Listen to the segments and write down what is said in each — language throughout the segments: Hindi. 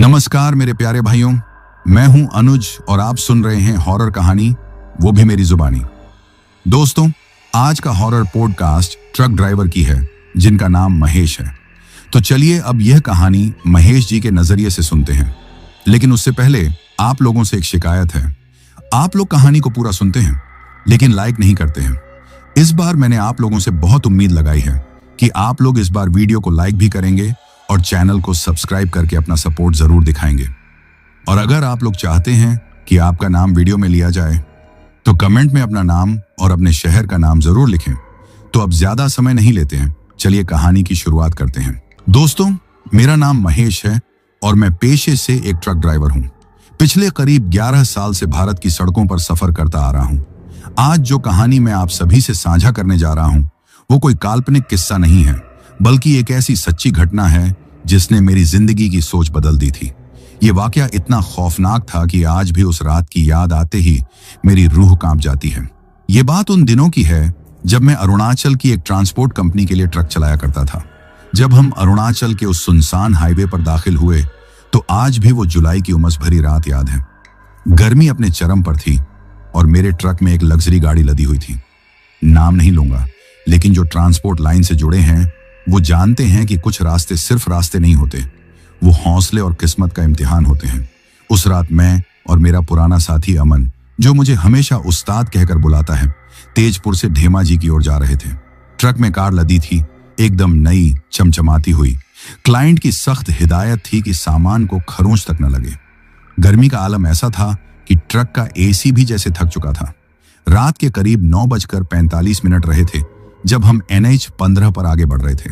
नमस्कार मेरे प्यारे भाइयों, मैं हूं अनुज और आप सुन रहे हैं हॉरर कहानी, वो भी मेरी जुबानी। दोस्तों, आज का हॉरर पॉडकास्ट ट्रक ड्राइवर की है जिनका नाम महेश है। तो चलिए अब यह कहानी महेश जी के नजरिए से सुनते हैं। लेकिन उससे पहले आप लोगों से एक शिकायत है। आप लोग कहानी को पूरा सुनते हैं लेकिन लाइक नहीं करते हैं। इस बार मैंने आप लोगों से बहुत उम्मीद लगाई है कि आप लोग इस बार वीडियो को लाइक भी करेंगे और चैनल को सब्सक्राइब करके अपना सपोर्ट जरूर दिखाएंगे। और अगर आप लोग चाहते हैं कि आपका नाम वीडियो में लिया जाए तो कमेंट में अपना नाम और अपने शहर का नाम जरूर लिखें। तो अब ज्यादा समय नहीं लेते हैं, चलिए कहानी की शुरुआत करते हैं। दोस्तों, मेरा नाम महेश है और मैं पेशे से एक ट्रक ड्राइवर हूं। पिछले करीब 11 साल से भारत की सड़कों पर सफर करता आ रहा हूं। आज जो कहानी मैं आप सभी से साझा करने जा रहा हूं वो कोई काल्पनिक किस्सा नहीं है, बल्कि एक ऐसी सच्ची घटना है जिसने मेरी जिंदगी की सोच बदल दी थी। ये वाकया इतना खौफनाक था कि आज भी उस रात की याद आते ही मेरी रूह कांप जाती है। ये बात उन दिनों की है जब मैं अरुणाचल की एक ट्रांसपोर्ट कंपनी के लिए ट्रक चलाया करता था। जब हम अरुणाचल के उस सुनसान हाईवे पर दाखिल हुए तो आज भी वो जुलाई की उमस भरी रात याद है। गर्मी अपने चरम पर थी और मेरे ट्रक में एक लग्जरी गाड़ी लदी हुई थी। नाम नहीं लूंगा, लेकिन जो ट्रांसपोर्ट लाइन से जुड़े हैं वो जानते हैं कि कुछ रास्ते सिर्फ रास्ते नहीं होते, वो हौसले और किस्मत का इम्तिहान होते हैं। उस रात मैं और मेरा पुराना साथी अमन, जो मुझे हमेशा उस्ताद कहकर बुलाता है, तेजपुर से ढेमा जी की ओर जा रहे थे। ट्रक में कार लदी थी, एकदम नई चमचमाती हुई। क्लाइंट की सख्त हिदायत थी कि सामान को खरोंच तक न लगे। गर्मी का आलम ऐसा था कि ट्रक का एसी भी जैसे थक चुका था। रात के करीब 9:45 रहे थे जब हम NH 15 पर आगे बढ़ रहे थे।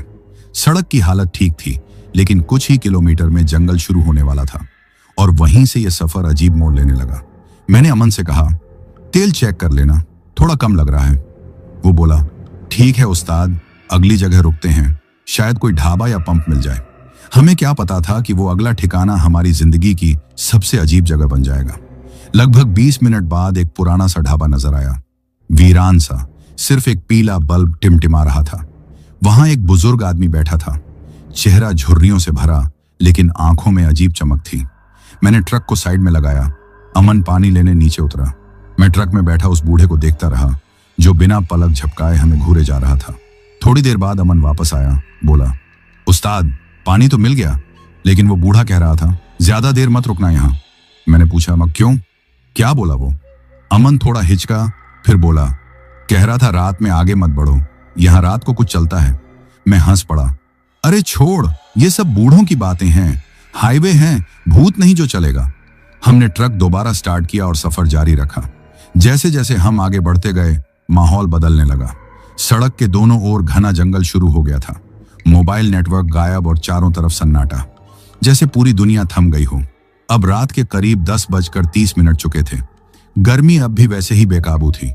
सड़क की हालत ठीक थी, लेकिन कुछ ही किलोमीटर में जंगल शुरू होने वाला था और वहीं से यह सफर अजीब मोड़ लेने लगा। मैंने अमन से कहा, तेल चेक कर लेना, थोड़ा कम लग रहा है। वो बोला, ठीक है उस्ताद, अगली जगह रुकते हैं, शायद कोई ढाबा या पंप मिल जाए। हमें क्या पता था कि वो अगला ठिकाना हमारी जिंदगी की सबसे अजीब जगह बन जाएगा। लगभग 20 मिनट बाद एक पुराना सा ढाबा नजर आया, वीरान सा, सिर्फ एक पीला बल्ब टिमटिमा रहा था। वहां एक बुजुर्ग आदमी बैठा था, चेहरा झुर्रियों से भरा, लेकिन आंखों में अजीब चमक थी। मैंने ट्रक को साइड में लगाया। अमन पानी लेने नीचे उतरा। मैं ट्रक में बैठा उस बूढ़े को देखता रहा जो बिना पलक झपकाए हमें घूरे जा रहा था। थोड़ी देर बाद अमन वापस आया, बोला, उस्ताद पानी तो मिल गया, लेकिन वो बूढ़ा कह रहा था, ज्यादा देर मत रुकना यहां। मैंने पूछा, मगर क्यों, क्या बोला वो? अमन थोड़ा हिचका, फिर बोला, कह रहा था रात में आगे मत बढ़ो, यहां रात को कुछ चलता है। मैं हंस पड़ा, अरे छोड़, ये सब बूढ़ों की बातें हैं, हाईवे हैं, भूत नहीं जो चलेगा। हमने ट्रक दोबारा स्टार्ट किया और सफर जारी रखा। जैसे जैसे हम आगे बढ़ते गए माहौल बदलने लगा। सड़क के दोनों ओर घना जंगल शुरू हो गया था। मोबाइल नेटवर्क गायब और चारों तरफ सन्नाटा, जैसे पूरी दुनिया थम गई हो। अब रात के करीब 10:30 चुके थे। गर्मी अब भी वैसे ही बेकाबू थी।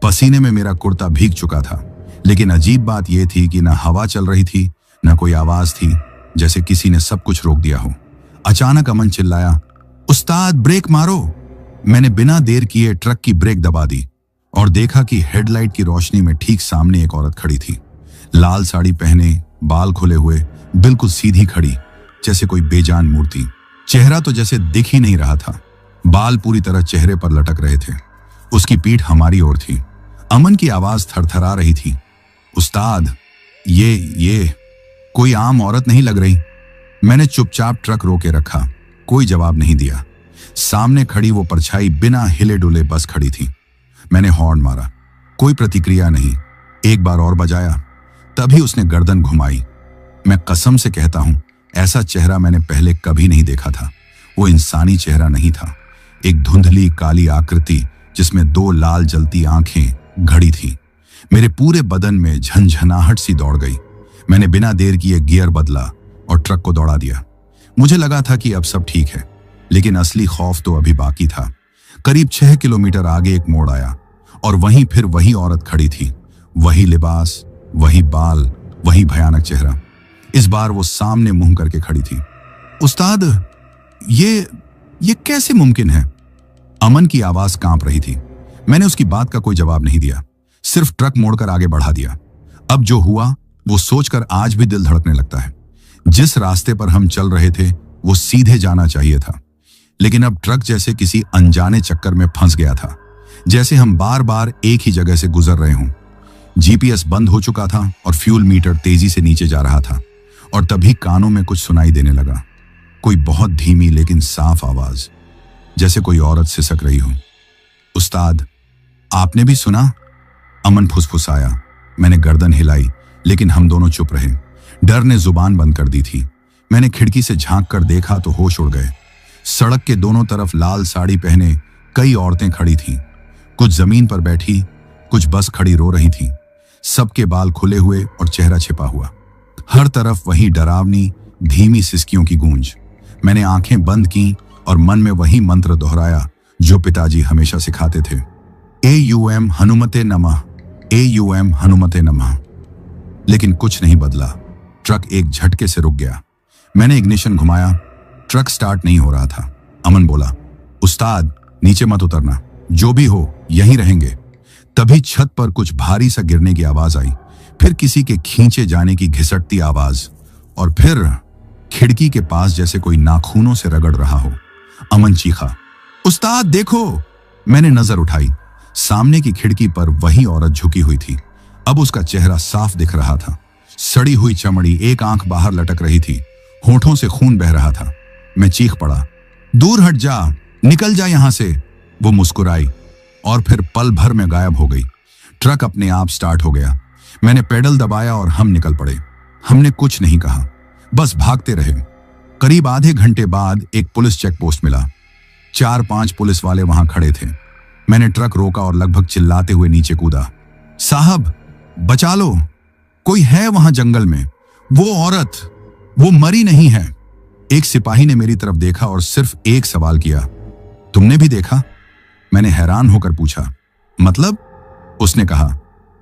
पसीने में मेरा कुर्ता भीग चुका था, लेकिन अजीब बात यह थी कि न हवा चल रही थी, न कोई आवाज थी, जैसे किसी ने सब कुछ रोक दिया हो। अचानक अमन चिल्लाया, उस्ताद ब्रेक मारो। मैंने बिना देर किए ट्रक की ब्रेक दबा दी और देखा कि हेडलाइट की रोशनी में ठीक सामने एक औरत खड़ी थी। लाल साड़ी पहने, बाल खुले हुए, बिल्कुल सीधी खड़ी, जैसे कोई बेजान मूर्ति। चेहरा तो जैसे दिख ही नहीं रहा था। बाल पूरी तरह चेहरे पर लटक रहे थे। उसकी पीठ हमारी ओर थी। अमन की आवाज थरथरा रही थी, उस्ताद ये कोई आम औरत नहीं लग रही। मैंने चुपचाप ट्रक रोके रखा, कोई जवाब नहीं दिया। सामने खड़ी वो परछाई बिना हिले डुले बस खड़ी थी। मैंने हॉर्न मारा, कोई प्रतिक्रिया नहीं। एक बार और बजाया, तभी उसने गर्दन घुमाई। मैं कसम से कहता हूं, ऐसा चेहरा मैंने पहले कभी नहीं देखा था। वो इंसानी चेहरा नहीं था, एक धुंधली काली आकृति जिसमें 2 लाल जलती आंखें घड़ी थी। मेरे पूरे बदन में झंझनाहट सी दौड़ गई। मैंने बिना देर किए गियर बदला और ट्रक को दौड़ा दिया। मुझे लगा था कि अब सब ठीक है, लेकिन असली खौफ तो अभी बाकी था। करीब 6 किलोमीटर आगे एक मोड़ आया और वहीं फिर वही औरत खड़ी थी। वही लिबास, वही बाल, वही भयानक चेहरा। इस बार वो सामने मुंह करके खड़ी थी। उस्ताद, ये कैसे मुमकिन है? अमन की आवाज कांप रही थी। मैंने उसकी बात का कोई जवाब नहीं दिया, सिर्फ ट्रक मोड़कर आगे बढ़ा दिया। अब जो हुआ वो सोचकर आज भी दिल धड़कने लगता है। जिस रास्ते पर हम चल रहे थे वो सीधे जाना चाहिए था, लेकिन अब ट्रक जैसे किसी अनजाने चक्कर में फंस गया था, जैसे हम बार बार एक ही जगह से गुजर रहे हों। जीपीएस बंद हो चुका था और फ्यूल मीटर तेजी से नीचे जा रहा था, और तभी कानों में कुछ सुनाई देने लगा। कोई बहुत धीमी लेकिन साफ आवाज, जैसे कोई औरत सिसक रही हो। उस्ताद, आपने भी सुना? अमन फुसफुसाया। मैंने गर्दन हिलाई, लेकिन हम दोनों चुप रहे। डर ने जुबान बंद कर दी थी। मैंने खिड़की से झांक कर देखा तो होश उड़ गए। सड़क के दोनों तरफ लाल साड़ी पहने कई औरतें खड़ी थीं। कुछ जमीन पर बैठी, कुछ बस खड़ी रो रही थीं। सबके बाल खुले हुए और चेहरा छिपा हुआ। हर तरफ वही डरावनी धीमी सिसकियों की गूंज। मैंने आंखें बंद की और मन में वही मंत्र दोहराया जो पिताजी हमेशा सिखाते थे, AUM हनुमते नमः, AUM हनुमते नमः। लेकिन कुछ नहीं बदला। ट्रक एक झटके से रुक गया। मैंने इग्निशन घुमाया, ट्रक स्टार्ट नहीं हो रहा था। अमन बोला, उस्ताद नीचे मत उतरना, जो भी हो यहीं रहेंगे। तभी छत पर कुछ भारी सा गिरने की आवाज आई, फिर किसी के खींचे जाने की घिसटती आवाज, और फिर खिड़की के पास जैसे कोई नाखूनों से रगड़ रहा हो। अमन चीखा, उस्ताद देखो। मैंने नजर उठाई। सामने की खिड़की पर वही औरत झुकी हुई थी। अब उसका चेहरा साफ दिख रहा था। सड़ी हुई चमड़ी, एक आंख बाहर लटक रही थी, होठों से खून बह रहा था। मैं चीख पड़ा, दूर हट जा, निकल जा यहां से। वो मुस्कुराई और फिर पल भर में गायब हो गई। ट्रक अपने आप स्टार्ट हो गया। मैंने पेडल दबाया और हम निकल पड़े। हमने कुछ नहीं कहा, बस भागते रहे। करीब आधे घंटे बाद एक पुलिस चेक पोस्ट मिला। 4-5 पुलिस वाले वहां खड़े थे। मैंने ट्रक रोका और लगभग चिल्लाते हुए नीचे कूदा, साहब बचा लो, कोई है वहां जंगल में, वो औरत, वो मरी नहीं है। एक सिपाही ने मेरी तरफ देखा और सिर्फ एक सवाल किया, तुमने भी देखा? मैंने हैरान होकर पूछा, मतलब? उसने कहा,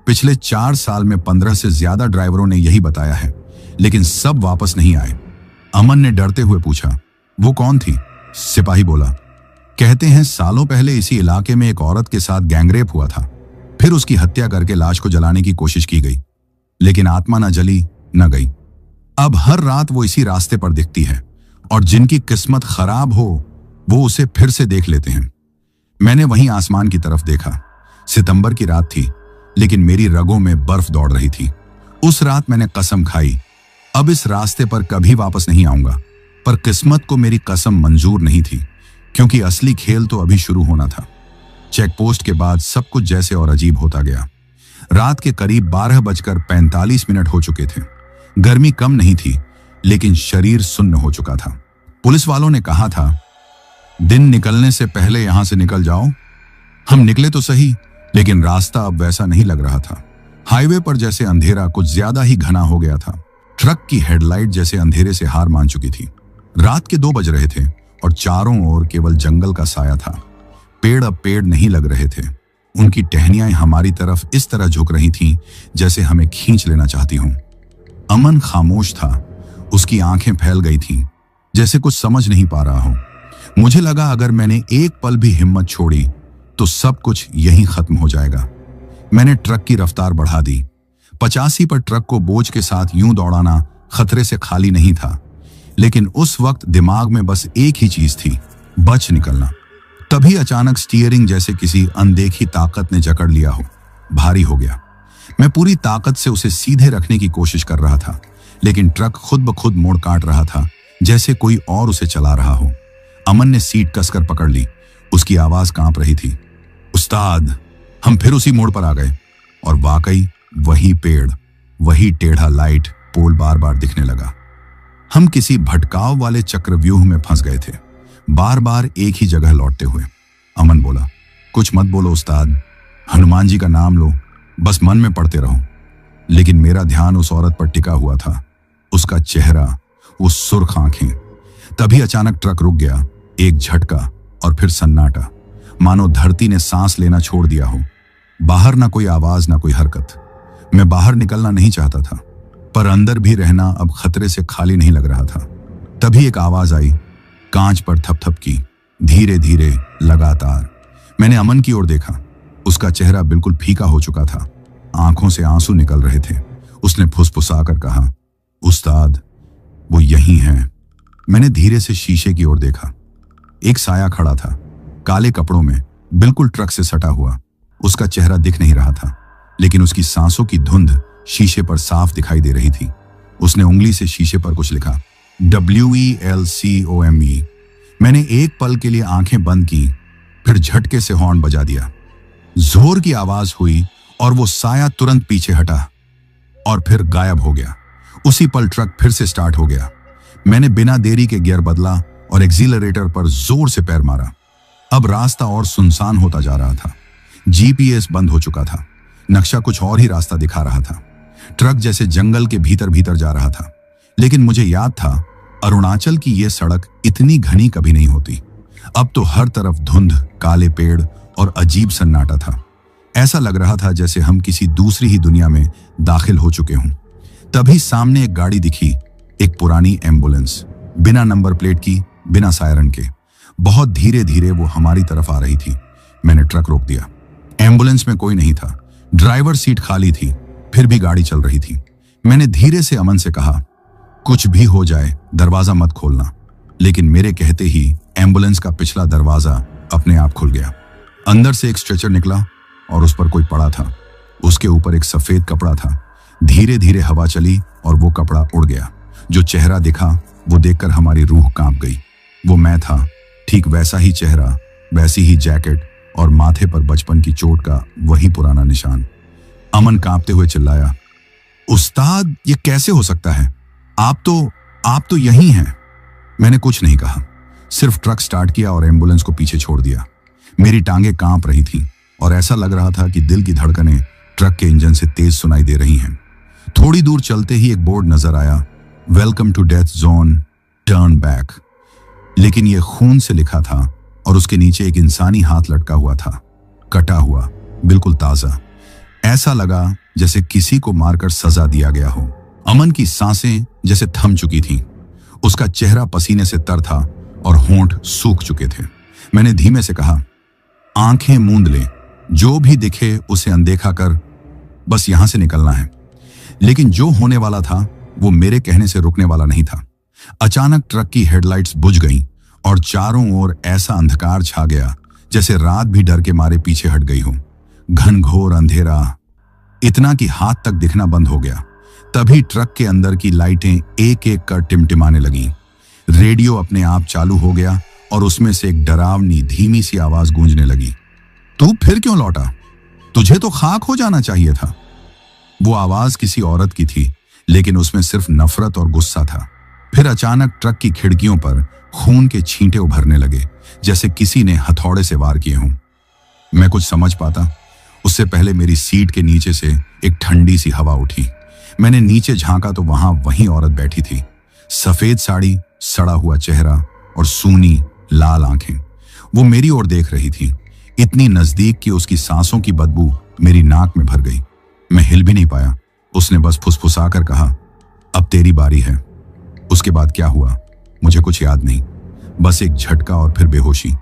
पिछले 4 साल में 15 से ज्यादा ड्राइवरों ने यही बताया है, लेकिन सब वापस नहीं आए। अमन ने डरते हुए पूछा, वो कौन थी? सिपाही बोला, कहते हैं सालों पहले इसी इलाके में एक औरत के साथ गैंगरेप हुआ था, फिर उसकी हत्या करके लाश को जलाने की कोशिश की गई, लेकिन आत्मा न जली न गई। अब हर रात वो इसी रास्ते पर दिखती है, और जिनकी किस्मत खराब हो वो उसे फिर से देख लेते हैं। मैंने वहीं आसमान की तरफ देखा। सितंबर की रात थी, लेकिन मेरी रगों में बर्फ दौड़ रही थी। उस रात मैंने कसम खाई, अब इस रास्ते पर कभी वापस नहीं आऊंगा। पर किस्मत को मेरी कसम मंजूर नहीं थी, क्योंकि असली खेल तो अभी शुरू होना था। चेक पोस्ट के बाद सब कुछ जैसे और अजीब होता गया। रात के करीब 12:45 हो चुके थे। गर्मी कम नहीं थी, लेकिन शरीर सुन्न हो चुका था। पुलिस वालों ने कहा था, दिन निकलने से पहले यहां से निकल जाओ। हम निकले तो सही, लेकिन रास्ता अब वैसा नहीं लग रहा था। हाईवे पर जैसे अंधेरा कुछ ज्यादा ही घना हो गया था। ट्रक की हेडलाइट जैसे अंधेरे से हार मान चुकी थी। रात के 2 बज रहे थे और चारों ओर केवल जंगल का साया था। पेड़ अब पेड़ नहीं लग रहे थे। उनकी टहनियां हमारी तरफ इस तरह झुक रही थीं जैसे हमें खींच लेना चाहती हों। अमन खामोश था। उसकी आंखें फैल गई थीं, जैसे कुछ समझ नहीं पा रहा हो। मुझे लगा अगर मैंने एक पल भी हिम्मत छोड़ी तो सब कुछ यहीं खत्म हो जाएगा। मैंने ट्रक की रफ्तार बढ़ा दी। 85 पर ट्रक को बोझ के साथ यूं दौड़ाना खतरे से खाली नहीं था, लेकिन उस वक्त दिमाग में बस एक ही चीज थी, बच निकलना। तभी अचानक स्टीयरिंग जैसे किसी अनदेखी ताकत ने जकड़ लिया हो, भारी हो गया। मैं पूरी ताकत से उसे सीधे रखने की कोशिश कर रहा था, लेकिन ट्रक खुद ब खुद मोड़ काट रहा था, जैसे कोई और उसे चला रहा हो। अमन ने सीट कसकर पकड़ ली। उसकी आवाज कांप रही थी, उस्ताद। हम फिर उसी मोड़ पर आ गए, और वाकई वही पेड़, वही टेढ़ा लाइट पोल बार बार दिखने लगा। हम किसी भटकाव वाले चक्रव्यूह में फंस गए थे, बार बार एक ही जगह लौटते हुए। अमन बोला, कुछ मत बोलो उस्ताद, हनुमान जी का नाम लो, बस मन में पढ़ते रहो। लेकिन मेरा ध्यान उस औरत पर टिका हुआ था, उसका चेहरा, वो सुर्ख आंखें। तभी अचानक ट्रक रुक गया। एक झटका और फिर सन्नाटा, मानो धरती ने सांस लेना छोड़ दिया हो। बाहर ना कोई आवाज ना कोई हरकत। मैं बाहर निकलना नहीं चाहता था, पर अंदर भी रहना अब खतरे से खाली नहीं लग रहा था। तभी एक आवाज आई, कांच पर थपथप की, धीरे धीरे, लगातार। मैंने अमन की ओर देखा। उसका चेहरा बिल्कुल फीका हो चुका था, आंखों से आंसू निकल रहे थे। उसने फुसफुसाकर कहा, उस्ताद वो यही हैं। मैंने धीरे से शीशे की ओर देखा। एक साया खड़ा था, काले कपड़ों में, बिल्कुल ट्रक से सटा हुआ। उसका चेहरा दिख नहीं रहा था, लेकिन उसकी सांसों की धुंध शीशे पर साफ दिखाई दे रही थी। उसने उंगली से शीशे पर कुछ लिखा, WELCOME। मैंने एक पल के लिए आंखें बंद की, फिर झटके से हॉर्न बजा दिया। जोर की आवाज हुई और वो साया तुरंत पीछे हटा और फिर गायब हो गया। उसी पल ट्रक फिर से स्टार्ट हो गया। मैंने बिना देरी के गियर बदला और एक्सीलरेटर पर जोर से पैर मारा। अब रास्ता और सुनसान होता जा रहा था। GPS बंद हो चुका था। नक्शा कुछ और ही रास्ता दिखा रहा था। ट्रक जैसे जंगल के भीतर भीतर जा रहा था। लेकिन मुझे याद था, अरुणाचल की यह सड़क इतनी घनी कभी नहीं होती। अब तो हर तरफ धुंध, काले पेड़ और अजीब सन्नाटा था। ऐसा लग रहा था जैसे हम किसी दूसरी ही दुनिया में दाखिल हो चुके हों। तभी सामने एक गाड़ी दिखी, एक पुरानी एम्बुलेंस, बिना नंबर प्लेट की, बिना सायरन के। बहुत धीरे धीरे वो हमारी तरफ आ रही थी। मैंने ट्रक रोक दिया। एम्बुलेंस में कोई नहीं था। ड्राइवर सीट खाली थी, फिर भी गाड़ी चल रही थी। मैंने धीरे से अमन से कहा, कुछ भी हो जाए दरवाजा मत खोलना। लेकिन मेरे कहते ही एम्बुलेंस का पिछला दरवाजा अपने आप खुल गया। अंदर से एक स्ट्रेचर निकला और उस पर कोई पड़ा था। उसके ऊपर एक सफेद कपड़ा था। धीरे धीरे हवा चली और वो कपड़ा उड़ गया। जो चेहरा दिखा वो देखकर हमारी रूह कांप गई। वो मैं था, ठीक वैसा ही चेहरा, वैसी ही जैकेट और माथे पर बचपन की चोट का वही पुराना निशान। अमन कांपते हुए चिल्लाया, उस्ताद ये कैसे हो सकता है? आप तो यहीं हैं। मैंने कुछ नहीं कहा, सिर्फ ट्रक स्टार्ट किया और एम्बुलेंस को पीछे छोड़ दिया। मेरी टांगें कांप रही थीं और ऐसा लग रहा था कि दिल की धड़कनें ट्रक के इंजन से तेज सुनाई दे रही हैं। थोड़ी दूर चलते ही एक बोर्ड नजर आया, welcome to death zone, turn back. लेकिन यह खून से लिखा था और उसके नीचे एक इंसानी हाथ लटका हुआ था, कटा हुआ, बिल्कुल ताजा। ऐसा लगा जैसे किसी को मारकर सजा दिया गया हो। अमन की सांसें जैसे थम चुकी थीं। उसका चेहरा पसीने से तर था और होंठ सूख चुके थे। मैंने धीमे से कहा, आंखें मूंद ले, जो भी दिखे उसे अनदेखा कर, बस यहां से निकलना है। लेकिन जो होने वाला था वो मेरे कहने से रुकने वाला नहीं था। अचानक ट्रक की हेडलाइट्स बुझ गईं और चारों ओर ऐसा अंधकार छा गया जैसे रात भी डर के मारे पीछे हट गई हो। घनघोर अंधेरा, इतना कि हाथ तक दिखना बंद हो गया। तभी ट्रक के अंदर की लाइटें एक एक कर टिमटिमाने लगीं। रेडियो अपने आप चालू हो गया और उसमें से एक डरावनी धीमी सी आवाज गूंजने लगी, तू फिर क्यों लौटा? तुझे तो खाक हो जाना चाहिए था। वो आवाज किसी औरत की थी, लेकिन उसमें सिर्फ नफरत और गुस्सा था। फिर अचानक ट्रक की खिड़कियों पर खून के छींटे उभरने लगे, जैसे किसी ने हथौड़े से वार किए हों। मैं कुछ समझ पाता उससे पहले मेरी सीट के नीचे से एक ठंडी सी हवा उठी। मैंने नीचे झांका तो वहीं औरत बैठी थी, सफेद साड़ी, सड़ा हुआ चेहरा और सूनी लाल आंखें। वो मेरी ओर देख रही थी, इतनी नजदीक कि उसकी सांसों की बदबू मेरी नाक में भर गई। मैं हिल भी नहीं पाया। उसने बस फुसफुसाकर कहा, अब तेरी बारी है। उसके बाद क्या हुआ मुझे कुछ याद नहीं, बस एक झटका और फिर बेहोशी।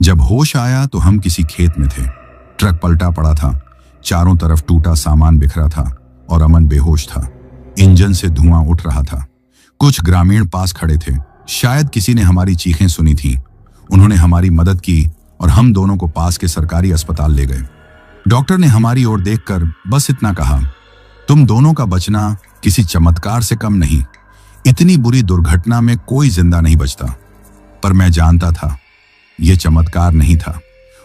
जब होश आया तो हम किसी खेत में थे। ट्रक पलटा पड़ा था, चारों तरफ टूटा सामान बिखरा था और अमन बेहोश था। इंजन से धुआं उठ रहा था। कुछ ग्रामीण पास खड़े थे, शायद किसी ने हमारी चीखें सुनी थी। उन्होंने हमारी मदद की और हम दोनों को पास के सरकारी अस्पताल ले गए। डॉक्टर ने हमारी ओर देखकर बस इतना कहा, तुम दोनों का बचना किसी चमत्कार से कम नहीं। इतनी बुरी दुर्घटना में कोई जिंदा नहीं बचता। पर मैं जानता था यह चमत्कार नहीं था।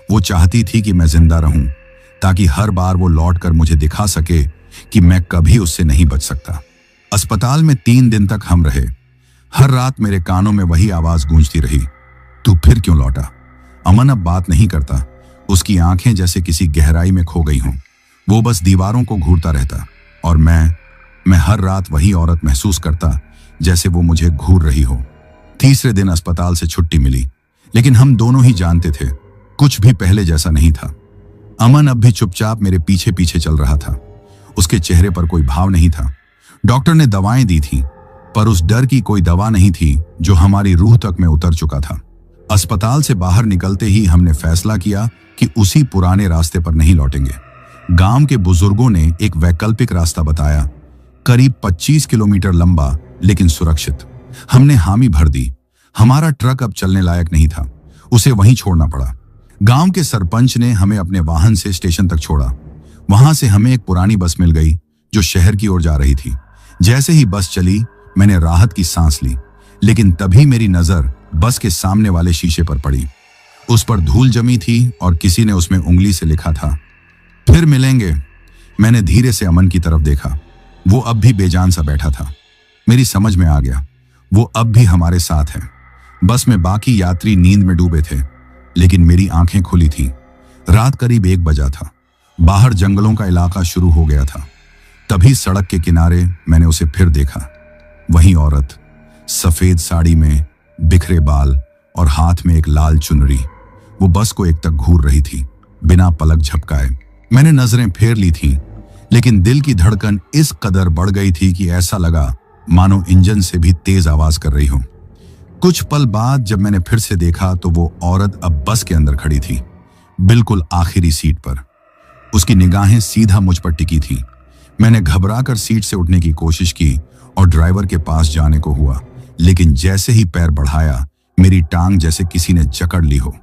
वो चाहती थी कि मैं जिंदा रहूं, ताकि हर बार वो लौटकर मुझे दिखा सके कि मैं कभी उससे नहीं बच सकता। अस्पताल में 3 दिन तक हम रहे। हर रात मेरे कानों में वही आवाज गूंजती रही, तू फिर क्यों लौटा? अमन अब बात नहीं करता। उसकी आंखें जैसे किसी गहराई में खो गई हों। वो बस दीवारों को घूरता रहता और मैं हर रात वही औरत महसूस करता जैसे वो मुझे घूर रही हो। तीसरे दिन अस्पताल से छुट्टी मिली, लेकिन हम दोनों ही जानते थे कुछ भी पहले जैसा नहीं था। अमन अब भी चुपचाप मेरे पीछे पीछे चल रहा था। उसके चेहरे पर कोई भाव नहीं था। डॉक्टर ने दवाएं दी थी, पर उस डर की कोई दवा नहीं थी जो हमारी रूह तक में उतर चुका था। अस्पताल से बाहर निकलते ही हमने फैसला किया कि उसी पुराने रास्ते पर नहीं लौटेंगे। गांव के बुजुर्गों ने एक वैकल्पिक रास्ता बताया, करीब 25 किलोमीटर लंबा लेकिन सुरक्षित। हमने हामी भर दी। हमारा ट्रक अब चलने लायक नहीं था, उसे वहीं छोड़ना पड़ा। गांव के सरपंच ने हमें अपने वाहन से स्टेशन तक छोड़ा। वहां से हमें एक पुरानी बस मिल गई जो शहर की ओर जा रही थी। जैसे ही बस चली, मैंने राहत की सांस ली, लेकिन तभी मेरी नजर बस के सामने वाले शीशे पर पड़ी। उस पर धूल जमी थी और किसी ने उसमें उंगली से लिखा था, फिर मिलेंगे। मैंने धीरे से अमन की तरफ देखा। वो अब भी बेजान सा बैठा था। मेरी समझ में आ गया, वो अब भी हमारे साथ है। बस में बाकी यात्री नींद में डूबे थे, लेकिन मेरी आंखें खुली थीं। रात करीब 1 बजा था। बाहर जंगलों का इलाका शुरू हो गया था। तभी सड़क के किनारे मैंने उसे फिर देखा। वही औरत, सफेद साड़ी में, बिखरे बाल और हाथ में एक लाल चुनरी। वो बस को एक तक घूर रही थी, बिना पलक झपकाए। मैंने नजरें फेर ली थीं, लेकिन दिल की धड़कन इस कदर बढ़ गई थी कि ऐसा लगा मानो इंजन से भी तेज आवाज कर रही हो। कुछ पल बाद जब मैंने फिर से देखा तो वो औरत अब बस के अंदर खड़ी थी, बिल्कुल आखिरी सीट पर। उसकी निगाहें सीधा मुझ पर टिकी थी। मैंने घबराकर सीट से उठने की कोशिश की और ड्राइवर के पास जाने को हुआ, लेकिन जैसे ही पैर बढ़ाया, मेरी टांग जैसे किसी ने जकड़ ली हो।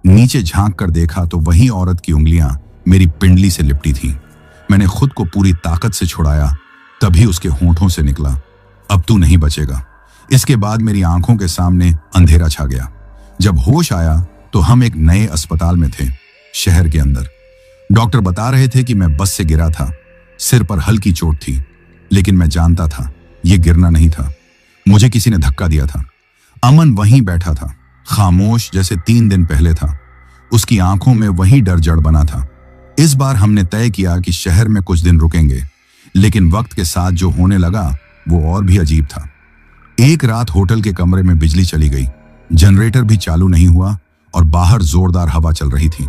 नीचे झांक कर देखा तो वही औरत की उंगलियां मेरी पिंडली से लिपटी थीं। मैंने खुद को पूरी ताकत से छुड़ाया, तभी उसके होंठों से निकला, अब तू नहीं बचेगा। इसके बाद मेरी आंखों के सामने अंधेरा छा गया। जब होश आया तो हम एक नए अस्पताल में थे, शहर के अंदर। डॉक्टर बता रहे थे कि मैं बस से गिरा था, सिर पर हल्की चोट थी, लेकिन मैं जानता था यह गिरना नहीं था, मुझे किसी ने धक्का दिया था। अमन वहीं बैठा था, खामोश जैसे 3 दिन पहले था। उसकी आंखों में वही डर जड़ बना था। इस बार हमने तय किया कि शहर में कुछ दिन रुकेंगे, लेकिन वक्त के साथ जो होने लगा वो और भी अजीब था। एक रात होटल के कमरे में बिजली चली गई, जनरेटर भी चालू नहीं हुआ और बाहर जोरदार हवा चल रही थी।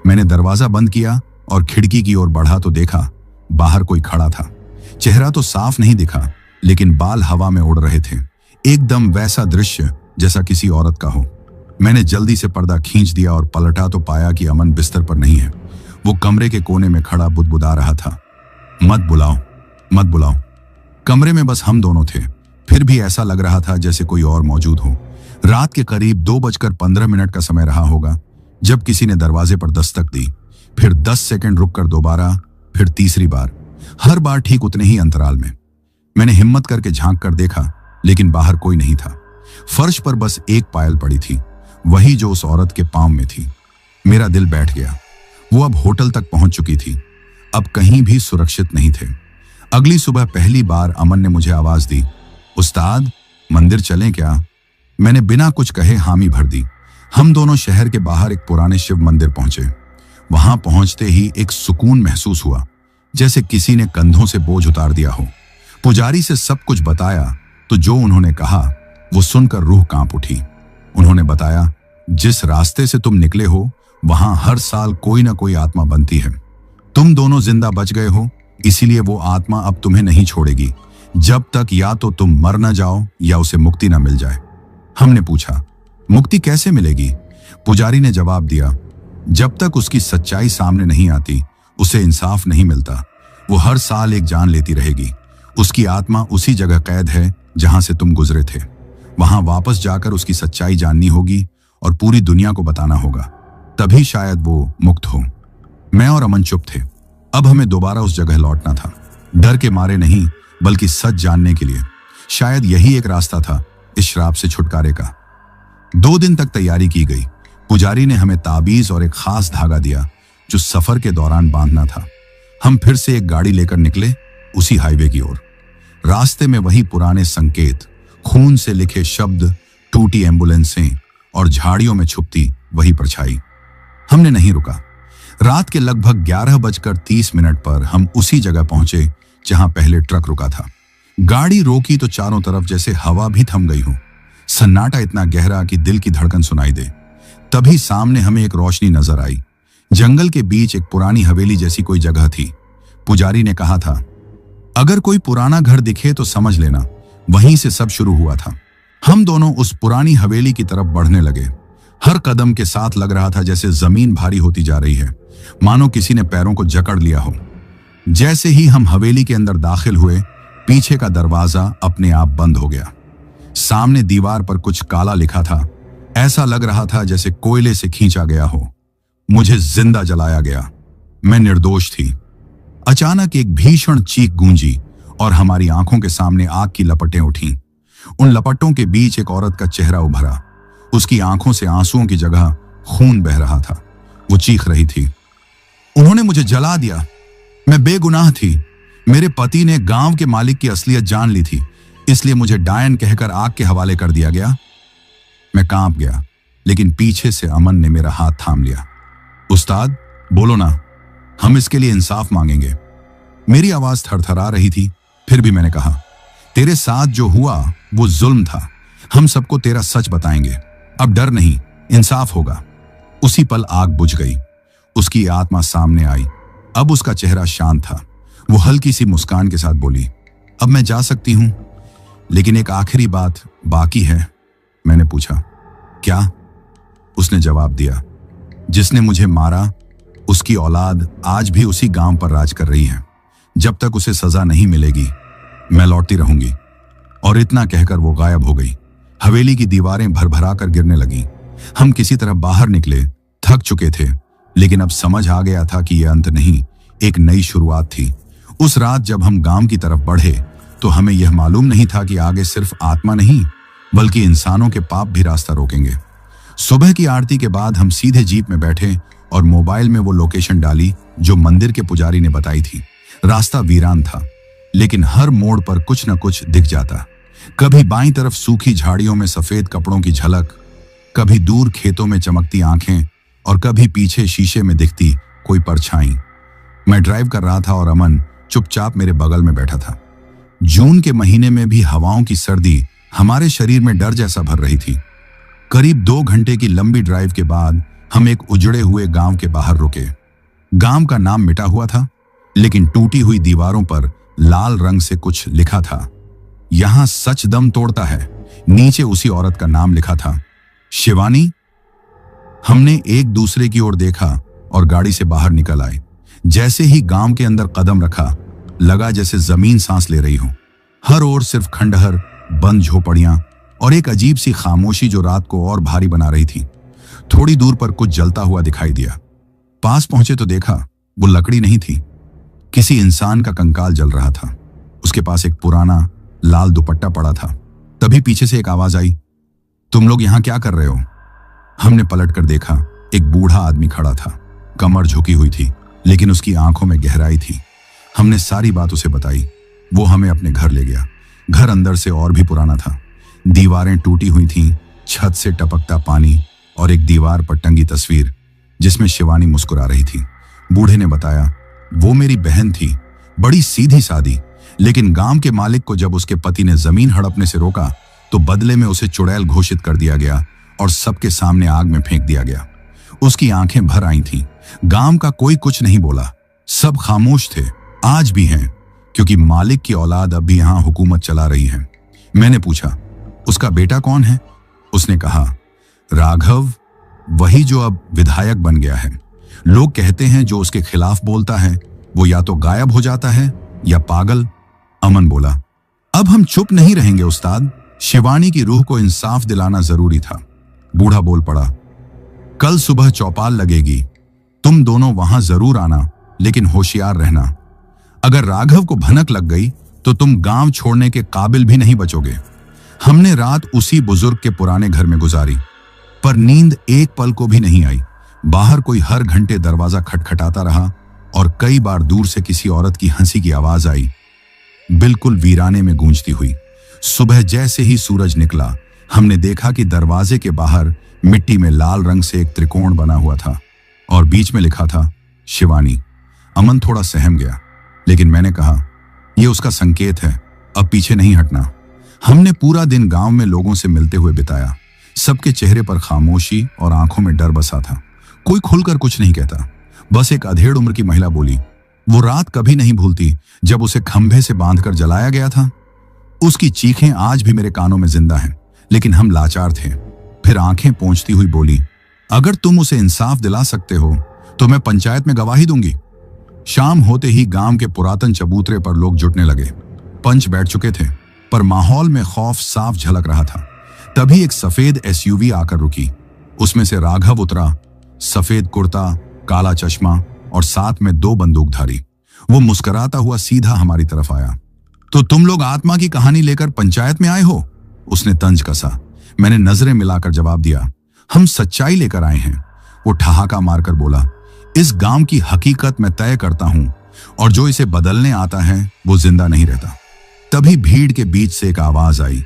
मैंने दरवाजा बंद किया और खिड़की की ओर बढ़ा तो देखा बाहर कोई खड़ा था। चेहरा तो साफ नहीं दिखा, लेकिन बाल हवा में उड़ रहे थे, एकदम वैसा दृश्य जैसा किसी औरत का हो। मैंने जल्दी से पर्दा खींच दिया और पलटा तो पाया कि अमन बिस्तर पर नहीं है। वो कमरे के कोने में खड़ा बुदबुदा रहा था, मत बुलाओ, मत बुलाओ। कमरे में बस हम दोनों थे, फिर भी ऐसा लग रहा था जैसे कोई और मौजूद हो। रात के करीब 2:15 का समय रहा होगा जब किसी ने दरवाजे पर दस्तक दी। फिर 10 सेकंड रुककर दोबारा, फिर तीसरी बार, हर बार ठीक उतने ही अंतराल में। मैंने हिम्मत करके झांक कर देखा, लेकिन बाहर कोई नहीं था। फर्श पर बस एक पायल पड़ी थी, वही जो उस औरत के पांव में थी। मेरा दिल बैठ गया। वो अब होटल तक पहुंच चुकी थी, अब कहीं भी सुरक्षित नहीं थे। अगली सुबह पहली बार अमन ने मुझे आवाज दी, उस्ताद मंदिर चलें क्या? मैंने बिना कुछ कहे हामी भर दी। हम दोनों शहर के बाहर एक पुराने शिव मंदिर पहुंचे। वहां पहुंचते ही एक सुकून महसूस हुआ, जैसे किसी ने कंधों से बोझ उतार दिया हो। पुजारी से सब कुछ बताया तो जो उन्होंने कहा वो सुनकर रूह कांप उठी। उन्होंने बताया, जिस रास्ते से तुम निकले हो वहां हर साल कोई ना कोई आत्मा बनती है। तुम दोनों जिंदा बच गए हो, इसीलिए वो आत्मा अब तुम्हें नहीं छोड़ेगी जब तक या तो तुम मर न जाओ या उसे मुक्ति न मिल जाए। हमने पूछा, मुक्ति कैसे मिलेगी? पुजारी ने जवाब दिया, जब तक उसकी सच्चाई सामने नहीं आती उसे इंसाफ नहीं मिलता। वो हर साल एक जान लेती रहेगी। उसकी आत्मा उसी जगह कैद है जहां से तुम गुजरे थे। वहां वापस जाकर उसकी सच्चाई जाननी होगी और पूरी दुनिया को बताना होगा, तभी शायद वो मुक्त हो। मैं और अमन चुप थे। अब हमें दोबारा उस जगह लौटना था, डर के मारे नहीं बल्कि सच जानने के लिए। शायद यही एक रास्ता था इस श्राप से छुटकारे का। 2 दिन तक तैयारी की गई। पुजारी ने हमें ताबीज और एक खास धागा दिया जो सफर के दौरान बांधना था। हम फिर से एक गाड़ी लेकर निकले उसी हाईवे की ओर। रास्ते में वही पुराने संकेत, खून से लिखे शब्द, टूटी एम्बुलेंसें और झाड़ियों में छुपती वही परछाई। हमने नहीं रुका। रात के लगभग 11:30 पर हम उसी जगह पहुंचे जहां पहले ट्रक रुका था। गाड़ी रोकी तो चारों तरफ जैसे हवा भी थम गई हो। सन्नाटा इतना गहरा कि दिल की धड़कन सुनाई दे। तभी सामने हमें एक रोशनी नजर आई। जंगल के बीच एक पुरानी हवेली जैसी कोई जगह थी। पुजारी ने कहा था, अगर कोई पुराना घर दिखे तो समझ लेना वहीं से सब शुरू हुआ था। हम दोनों उस पुरानी हवेली की तरफ बढ़ने लगे। हर कदम के साथ लग रहा था जैसे जमीन भारी होती जा रही है, मानो किसी ने पैरों को जकड़ लिया हो। जैसे ही हम हवेली के अंदर दाखिल हुए, पीछे का दरवाजा अपने आप बंद हो गया। सामने दीवार पर कुछ काला लिखा था। ऐसा लग रहा था जैसे कोयले से खींचा गया हो। मुझे जिंदा जलाया गया। मैं निर्दोष थी। अचानक एक भीषण चीख गूंजी और हमारी आंखों के सामने आग की लपटें उठीं। उन लपटों के बीच एक औरत का चेहरा उभरा। उसकी आंखों से आंसुओं की जगह खून बह रहा था। वो चीख रही थी, उन्होंने मुझे जला दिया। मैं बेगुनाह थी। मेरे पति ने गांव के मालिक की असलियत जान ली थी, इसलिए मुझे डायन कहकर आग के हवाले कर दिया गया। मैं कांप गया, लेकिन पीछे से अमन ने मेरा हाथ थाम लिया। उस्ताद, बोलो ना, हम इसके लिए इंसाफ मांगेंगे। मेरी आवाज थरथरा रही थी, फिर भी मैंने कहा, तेरे साथ जो हुआ वो जुल्म था। हम सबको तेरा सच बताएंगे। अब डर नहीं, इंसाफ होगा। उसी पल आग बुझ गई। उसकी आत्मा सामने आई। अब उसका चेहरा शांत था। वो हल्की सी मुस्कान के साथ बोली, अब मैं जा सकती हूं, लेकिन एक आखिरी बात बाकी है। मैंने पूछा, क्या? उसने जवाब दिया, जिसने मुझे मारा उसकी औलाद आज भी उसी गांव पर राज कर रही है। जब तक उसे सजा नहीं मिलेगी, मैं लौटती रहूंगी। और इतना कहकर वो गायब हो गई। हवेली की दीवारें भरभरा कर गिरने लगीं। हम किसी तरह बाहर निकले। थक चुके थे, लेकिन अब समझ आ गया था कि यह अंत नहीं, एक नई शुरुआत थी। उस रात जब हम गांव की तरफ बढ़े तो हमें यह मालूम नहीं था कि आगे सिर्फ आत्मा नहीं, बल्कि इंसानों के पाप भी रास्ता रोकेंगे। सुबह की आरती के बाद हम सीधे जीप में बैठे और मोबाइल में वो लोकेशन डाली जो मंदिर के पुजारी ने बताई थी। रास्ता वीरान था, लेकिन हर मोड़ पर कुछ न कुछ दिख जाता। कभी बाईं तरफ सूखी झाड़ियों में सफेद कपड़ों की झलक, कभी दूर खेतों में चमकती आंखें, और कभी पीछे शीशे में दिखती कोई परछाई। मैं ड्राइव कर रहा था और अमन चुपचाप मेरे बगल में बैठा था। जून के महीने में भी हवाओं की सर्दी हमारे शरीर में डर जैसा भर रही थी। करीब 2 घंटे की लंबी ड्राइव के बाद हम एक उजड़े हुए गांव के बाहर रुके। गांव का नाम मिटा हुआ था, लेकिन टूटी हुई दीवारों पर लाल रंग से कुछ लिखा था, यहां सच दम तोड़ता है। नीचे उसी औरत का नाम लिखा था, शिवानी। हमने एक दूसरे की ओर देखा और गाड़ी से बाहर निकल आए। जैसे ही गांव के अंदर कदम रखा, लगा जैसे जमीन सांस ले रही हो। हर ओर सिर्फ खंडहर, बंद झोपड़ियां और एक अजीब सी खामोशी जो रात को और भारी बना रही थी। थोड़ी दूर पर कुछ जलता हुआ दिखाई दिया। पास पहुंचे तो देखा वो लकड़ी नहीं थी, किसी इंसान का कंकाल जल रहा था। उसके पास एक पुराना लाल दुपट्टा पड़ा था। तभी पीछे से एक आवाज आई, तुम लोग यहां क्या कर रहे हो? हमने पलट कर देखा। एक बूढ़ा आदमी खड़ा था। कमर झुकी हुई थी, लेकिन उसकी आंखों में गहराई थी। हमने सारी बात उसे बताई। वो हमें अपने घर ले गया। घर अंदर से और भी पुराना था। दीवारें टूटी हुई थीं, छत से टपकता पानी और एक दीवार पर टंगी तस्वीर जिसमें शिवानी मुस्कुरा रही थी। बूढ़े ने बताया, वो मेरी बहन थी, बड़ी सीधी सादी, लेकिन गांव के मालिक को जब उसके पति ने जमीन हड़पने से रोका तो बदले में उसे चुड़ैल घोषित कर दिया गया और सबके सामने आग में फेंक दिया गया। उसकी आंखें भर आई थीं। गांव का कोई कुछ नहीं बोला, सब खामोश थे। आज भी हैं, क्योंकि मालिक की औलाद अब भी यहां हुकूमत चला रही है। मैंने पूछा, उसका बेटा कौन है? उसने कहा, राघव, वही जो अब विधायक बन गया है। लोग कहते हैं जो उसके खिलाफ बोलता है वो या तो गायब हो जाता है या पागल। अमन बोला, अब हम चुप नहीं रहेंगे उस्ताद, शिवानी की रूह को इंसाफ दिलाना जरूरी था। बूढ़ा बोल पड़ा, कल सुबह चौपाल लगेगी, तुम दोनों वहां जरूर आना, लेकिन होशियार रहना। अगर राघव को भनक लग गई तो तुम गांव छोड़ने के काबिल भी नहीं बचोगे। हमने रात उसी बुजुर्ग के पुराने घर में गुजारी, पर नींद एक पल को भी नहीं आई। बाहर कोई हर घंटे दरवाजा खटखटाता रहा और कई बार दूर से किसी औरत की हंसी की आवाज आई, बिल्कुल वीराने में गूंजती हुई। सुबह जैसे ही सूरज निकला, हमने देखा कि दरवाजे के बाहर मिट्टी में लाल रंग से एक त्रिकोण बना हुआ था और बीच में लिखा था, शिवानी। अमन थोड़ा सहम गया, लेकिन मैंने कहा, यह उसका संकेत है, अब पीछे नहीं हटना। हमने पूरा दिन गांव में लोगों से मिलते हुए बिताया। सबके चेहरे पर खामोशी और आंखों में डर बसा था। कोई खुलकर कुछ नहीं कहता। बस एक अधेड़ उम्र की महिला बोली, वो रात कभी नहीं भूलती जब उसे खंभे से बांधकर जलाया गया था। उसकी चीखें आज भी मेरे कानों में जिंदा हैं, लेकिन हम लाचार थे। फिर आंखें पोंछती हुई बोली, अगर तुम उसे इंसाफ दिला सकते हो तो मैं पंचायत में गवाही दूंगी। शाम होते ही गांव के पुरातन चबूतरे पर लोग जुटने लगे। पंच बैठ चुके थे। पर माहौल में खौफ साफ झलक रहा था। तभी एक सफेद एसयूवी आकर रुकी। उसमें से राघव उतरा, सफेद कुर्ता, काला चश्मा और साथ में 2 बंदूकधारी। वो मुस्कुराता हुआ सीधा हमारी तरफ आया। तो तुम लोग आत्मा की कहानी लेकर पंचायत में आए हो? उसने तंज कसा। मैंने नजरें मिलाकर जवाब दिया, हम सच्चाई लेकर आए हैं। वो ठहाका मारकर बोला, इस गांव की हकीकत मैं तय करता हूं और जो इसे बदलने आता है वो जिंदा नहीं रहता। तभी भीड़ के बीच से एक आवाज आई,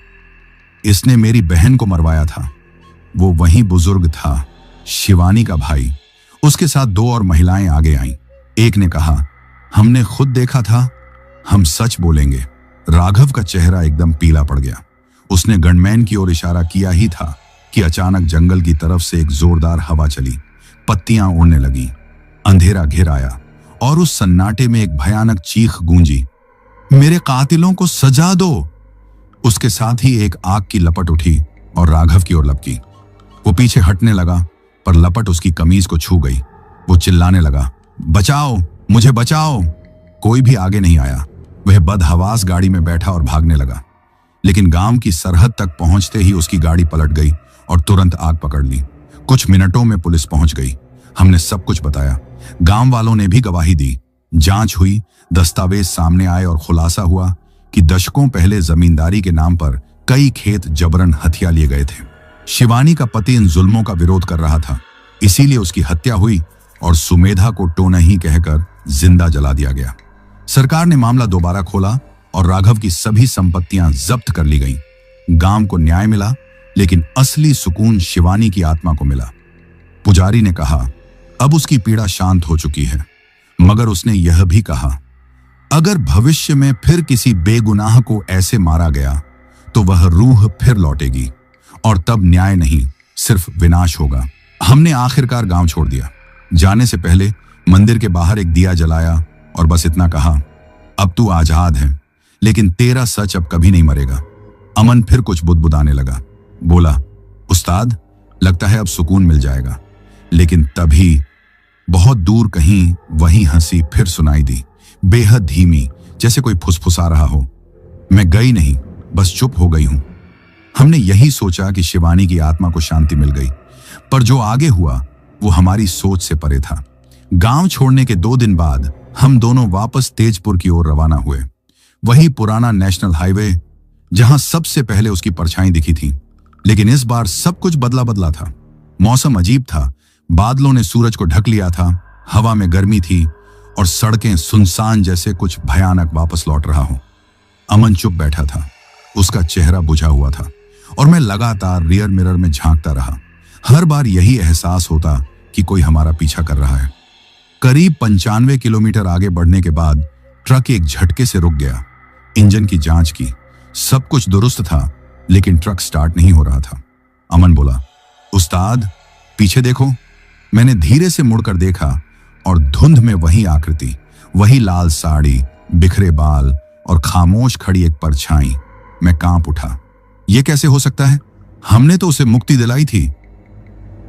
इसने मेरी बहन को मरवाया था। वो वही बुजुर्ग था, शिवानी का भाई। उसके साथ 2 और महिलाएं आगे आईं। एक ने कहा, हमने खुद देखा था, हम सच बोलेंगे। राघव का चेहरा एकदम पीला पड़ गया। उसने गनमैन की ओर इशारा किया ही था कि अचानक जंगल की तरफ से एक जोरदार हवा चली, पत्तियां उड़ने लगीं, अंधेरा घिर आया और उस सन्नाटे में एक भयानक चीख गूंजी, मेरे कातिलों को सजा दो। उसके साथ ही एक आग की लपट उठी और राघव की ओर लपकी। वो पीछे हटने लगा पर लपट उसकी कमीज को छू गई। वो चिल्लाने लगा, बचाओ, मुझे बचाओ। कोई भी आगे नहीं आया। वह बदहवास गाड़ी में बैठा और भागने लगा। लेकिन गांव की सरहद तक पहुंचते ही उसकी गाड़ी पलट गई और तुरंत आग पकड़ ली। कुछ मिनटों में पुलिस पहुंच गई। हमने सब कुछ बताया। गांव वालों ने भी गवाही दी। जांच हुई, दस्तावेज सामने आए और खुलासा हुआ कि दशकों पहले जमींदारी के नाम पर कई खेत जबरन हथिया लिए गए थे। शिवानी का पति इन जुल्मों का विरोध कर रहा था, इसीलिए उसकी हत्या हुई और सुमेधा को टोनही कहकर जिंदा जला दिया गया। सरकार ने मामला दोबारा खोला और राघव की सभी संपत्तियां जब्त कर ली गईं। गांव को न्याय मिला, लेकिन असली सुकून शिवानी की आत्मा को मिला। पुजारी ने कहा, अब उसकी पीड़ा शांत हो चुकी है, मगर उसने यह भी कहा, अगर भविष्य में फिर किसी बेगुनाह को ऐसे मारा गया तो वह रूह फिर लौटेगी और तब न्याय नहीं, सिर्फ विनाश होगा। हमने आखिरकार गांव छोड़ दिया। जाने से पहले मंदिर के बाहर एक दिया जलाया और बस इतना कहा, अब तू आजाद है, लेकिन तेरा सच अब कभी नहीं मरेगा। अमन फिर कुछ बुदबुदाने लगा। बोला, उस्ताद, लगता है अब सुकून मिल जाएगा। लेकिन तभी बहुत दूर कहीं वही हंसी फिर सुनाई दी, बेहद धीमी, जैसे कोई फुसफुसा रहा हो। मैं गई नहीं, बस चुप हो गई हूं। हमने यही सोचा कि शिवानी की आत्मा को शांति मिल गई, पर जो आगे हुआ वो हमारी सोच से परे था। गांव छोड़ने के 2 दिन बाद हम दोनों वापस तेजपुर की ओर रवाना हुए। वही पुराना नेशनल हाईवे जहां सबसे पहले उसकी परछाई दिखी थी। लेकिन इस बार सब कुछ बदला बदला था। मौसम अजीब था। बादलों ने सूरज को ढक लिया था, हवा में गर्मी थी और सड़कें सुनसान, जैसे कुछ भयानक वापस लौट रहा हो। अमन चुप बैठा था, उसका चेहरा बुझा हुआ था और मैं लगातार रियर मिरर में झांकता रहा। हर बार यही एहसास होता कि कोई हमारा पीछा कर रहा है। करीब 95 किलोमीटर आगे बढ़ने के बाद ट्रक एक झटके से रुक गया। इंजन की जांच की, सब कुछ दुरुस्त था, लेकिन ट्रक स्टार्ट नहीं हो रहा था। अमन बोला, उस्ताद, पीछे देखो। मैंने धीरे से मुड़कर देखा और धुंध में वही आकृति, वही लाल साड़ी, बिखरे बाल और खामोश खड़ी एक परछाई। मैं कांप उठा। यह कैसे हो सकता है? हमने तो उसे मुक्ति दिलाई थी।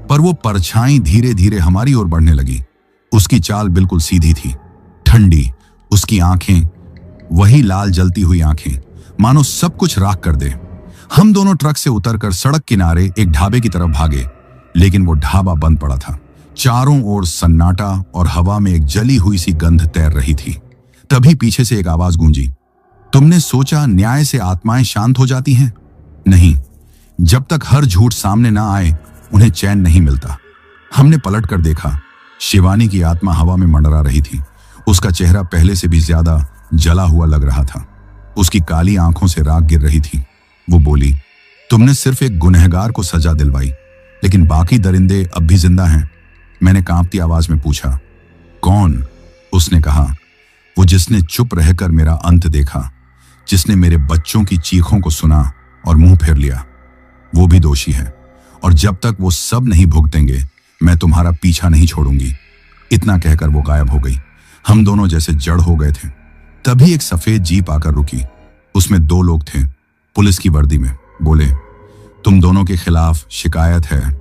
पर वो परछाई धीरे धीरे हमारी ओर बढ़ने लगी। उसकी चाल बिल्कुल सीधी थी, ठंडी। उसकी आंखें, वही लाल जलती हुई आंखें, मानो सब कुछ राख कर दे। हम दोनों ट्रक से उतरकर सड़क किनारे एक ढाबे की तरफ भागे, लेकिन वो ढाबा बंद पड़ा था। चारों ओर सन्नाटा और हवा में एक जली हुई सी गंध तैर रही थी। तभी पीछे से एक आवाज गूंजी, तुमने सोचा न्याय से आत्माएं शांत हो जाती हैं? नहीं, जब तक हर झूठ सामने ना आए उन्हें चैन नहीं मिलता। हमने पलट कर देखा। शिवानी की आत्मा हवा में मंडरा रही थी। उसका चेहरा पहले से भी ज्यादा जला हुआ लग रहा था। उसकी काली आंखों से राख गिर रही थी। वो बोली, तुमने सिर्फ एक गुनहगार को सजा दिलवाई, लेकिन बाकी दरिंदे अब भी जिंदा हैं। मैंने कांपती आवाज में पूछा, कौन? उसने कहा, वो जिसने चुप रहकर मेरा अंत देखा, जिसने मेरे बच्चों की चीखों को सुना और मुंह फेर लिया, वो भी दोषी है। और जब तक वो सब नहीं भुगतेंगे, मैं तुम्हारा पीछा नहीं छोड़ूंगी। इतना कहकर वो गायब हो गई। हम दोनों जैसे जड़ हो गए थे। तभी एक सफेद जीप आकर रुकी। उसमें 2 लोग थे, पुलिस की वर्दी में। बोले, तुम दोनों के खिलाफ शिकायत है,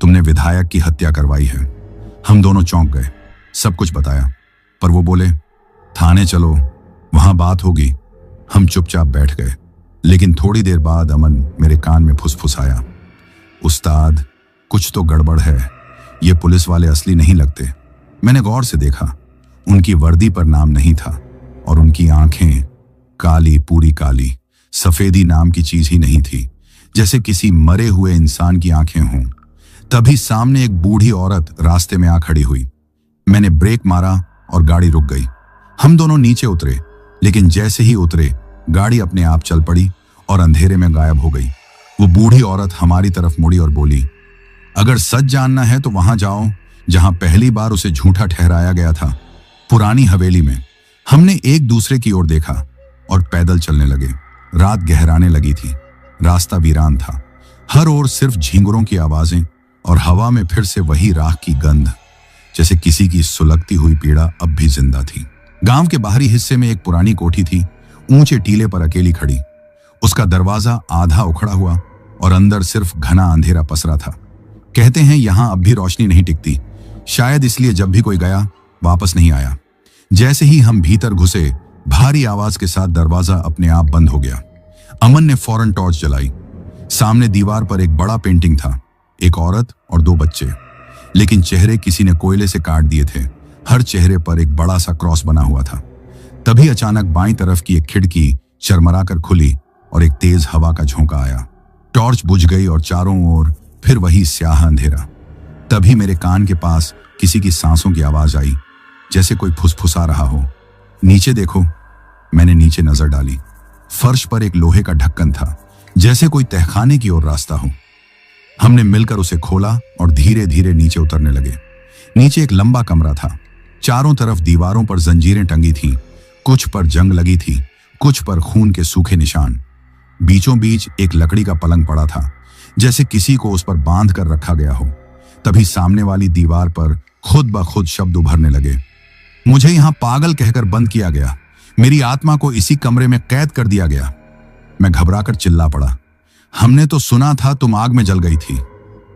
तुमने विधायक की हत्या करवाई है। हम दोनों चौंक गए, सब कुछ बताया। पर वो बोले, थाने चलो, वहां बात होगी। हम चुपचाप बैठ गए, लेकिन थोड़ी देर बाद अमन मेरे कान में फुसफुसाया, उस्ताद, कुछ तो गड़बड़ है, ये पुलिस वाले असली नहीं लगते। मैंने गौर से देखा, उनकी वर्दी पर नाम नहीं था और उनकी आंखें काली, पूरी काली, सफेदी नाम की चीज ही नहीं थी, जैसे किसी मरे हुए इंसान की आंखें हों। तभी सामने एक बूढ़ी औरत रास्ते में आ खड़ी हुई। मैंने ब्रेक मारा और गाड़ी रुक गई। हम दोनों नीचे उतरे, लेकिन जैसे ही उतरे गाड़ी अपने आप चल पड़ी और अंधेरे में गायब हो गई। वो बूढ़ी औरत हमारी तरफ मुड़ी और बोली, अगर सच जानना है तो वहां जाओ जहां पहली बार उसे झूठा ठहराया गया था, पुरानी हवेली में। हमने एक दूसरे की ओर देखा और पैदल चलने लगे। रात गहराने लगी थी, रास्ता वीरान था, हर ओर सिर्फ झींगुरों की आवाजें और हवा में फिर से वही राख की गंध, जैसे किसी की सुलगती हुई पीड़ा अब भी जिंदा थी। गांव के बाहरी हिस्से में एक पुरानी कोठी थी, ऊंचे टीले पर अकेली खड़ी। उसका दरवाजा आधा उखड़ा हुआ और अंदर सिर्फ घना अंधेरा पसरा था। कहते हैं यहां अब भी रोशनी नहीं टिकती, शायद इसलिए जब भी कोई गया वापस नहीं आया। जैसे ही हम भीतर घुसे, भारी आवाज के साथ दरवाजा अपने आप बंद हो गया। अमन ने फौरन टॉर्च जलाई। सामने दीवार पर एक बड़ा पेंटिंग था, एक औरत और 2 बच्चे, लेकिन चेहरे किसी ने कोयले से काट दिए थे। हर चेहरे पर एक बड़ा सा क्रॉस बना हुआ था। तभी अचानक बाईं तरफ की एक खिड़की चरमराकर खुली और एक तेज हवा का झोंका आया। टॉर्च बुझ गई और चारों ओर फिर वही स्याह अंधेरा। तभी मेरे कान के पास किसी की सांसों की आवाज आई, जैसे कोई फुसफुसा रहा हो, नीचे देखो। मैंने नीचे नजर डाली। फर्श पर एक लोहे का ढक्कन था, जैसे कोई तहखाने की ओर रास्ता हो। हमने मिलकर उसे खोला और धीरे धीरे नीचे उतरने लगे। नीचे एक लंबा कमरा था, चारों तरफ दीवारों पर जंजीरें टंगी थीं, कुछ पर जंग लगी थी, कुछ पर खून के सूखे निशान। बीचों बीच एक लकड़ी का पलंग पड़ा था, जैसे किसी को उस पर बांध कर रखा गया हो। तभी सामने वाली दीवार पर खुद ब खुद शब्द उभरने लगे, मुझे यहां पागल कहकर बंद किया गया, मेरी आत्मा को इसी कमरे में कैद कर दिया गया। मैं घबराकर चिल्ला पड़ा, हमने तो सुना था तुम आग में जल गई थी।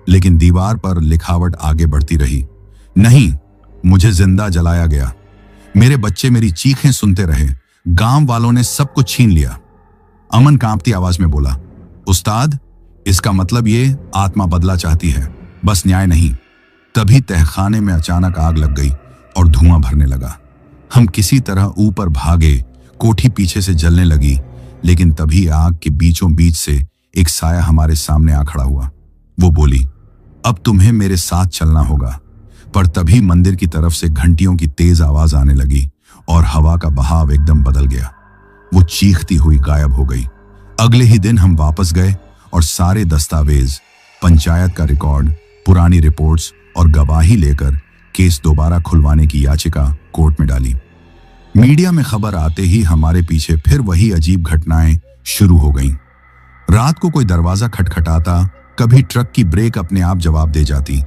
लेकिन दीवार पर लिखावट आगे बढ़ती रही, नहीं, मुझे जिंदा जलाया गया। मेरे बच्चे मेरी चीखें सुनते रहे, गांव वालों ने सब कुछ छीन लिया। अमन कांपती आवाज में बोला, उस्ताद, इसका मतलब ये आत्मा बदला चाहती है, बस न्याय नहीं। तभी तहखाने में अचानक आग लग गई और धुआं भरने लगा। हम किसी तरह ऊपर भागे, कोठी पीछे से जलने लगी, लेकिन तभी आग के बीचों बीच से एक साया हमारे सामने आ खड़ा हुआ। वो बोली, अब तुम्हें मेरे साथ चलना होगा। पर तभी मंदिर की तरफ से घंटियों की तेज आवाज आने लगी और हवा का बहाव एकदम बदल गया। वो चीखती हुई गायब हो गई। अगले ही दिन हम वापस गए और सारे दस्तावेज, पंचायत का रिकॉर्ड, पुरानी रिपोर्ट्स और गवाही लेकर केस दोबारा खुलवाने की याचिका कोर्ट में डाली। मीडिया में खबर आते ही हमारे पीछे फिर वही अजीब घटनाएं शुरू हो गईं। रात को कोई दरवाजा खटखटाता, कभी ट्रक की ब्रेक अपने आप जवाब दे जाती।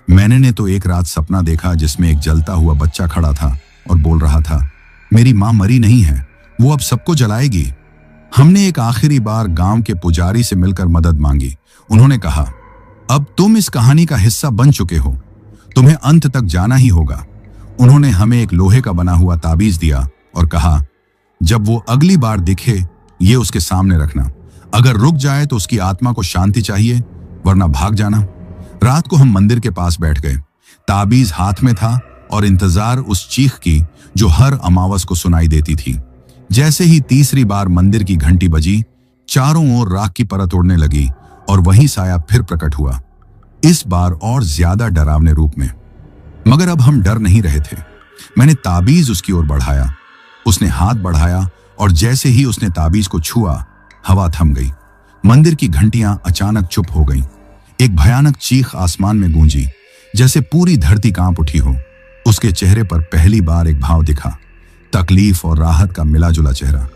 मैंने ने तो एक रात सपना देखा जिसमें एक जलता हुआ बच्चा खड़ा था और बोल रहा था, मेरी मां मरी नहीं है, वो अब सबको जलाएगी। हमने एक आखिरी बार गांव के पुजारी से मिलकर मदद मांगी। उन्होंने कहा, अब तुम इस कहानी का हिस्सा बन चुके हो, तुम्हें अंत तक जाना ही होगा। उन्होंने हमें एक लोहे का बना हुआ ताबीज दिया और कहा, जब वो अगली बार दिखे ये उसके सामने रखना, अगर रुक जाए तो उसकी आत्मा को शांति चाहिए, वरना भाग जाना। रात को हम मंदिर के पास बैठ गए, ताबीज हाथ में था और इंतजार उस चीख की जो हर अमावस को सुनाई देती थी। जैसे ही तीसरी बार मंदिर की घंटी बजी, चारों ओर राख की परत उड़ने लगी और वही साया फिर प्रकट हुआ, इस बार और ज्यादा डरावने रूप में। मगर अब हम डर नहीं रहे थे। मैंने ताबीज उसकी ओर बढ़ाया, उसने हाथ बढ़ाया और जैसे ही उसने ताबीज को छुआ, हवा थम गई। मंदिर की घंटियां अचानक चुप हो गईं। एक भयानक चीख आसमान में गूंजी, जैसे पूरी धरती कांप उठी हो। उसके चेहरे पर पहली बार एक भाव दिखा, तकलीफ और राहत का मिलाजुला चेहरा,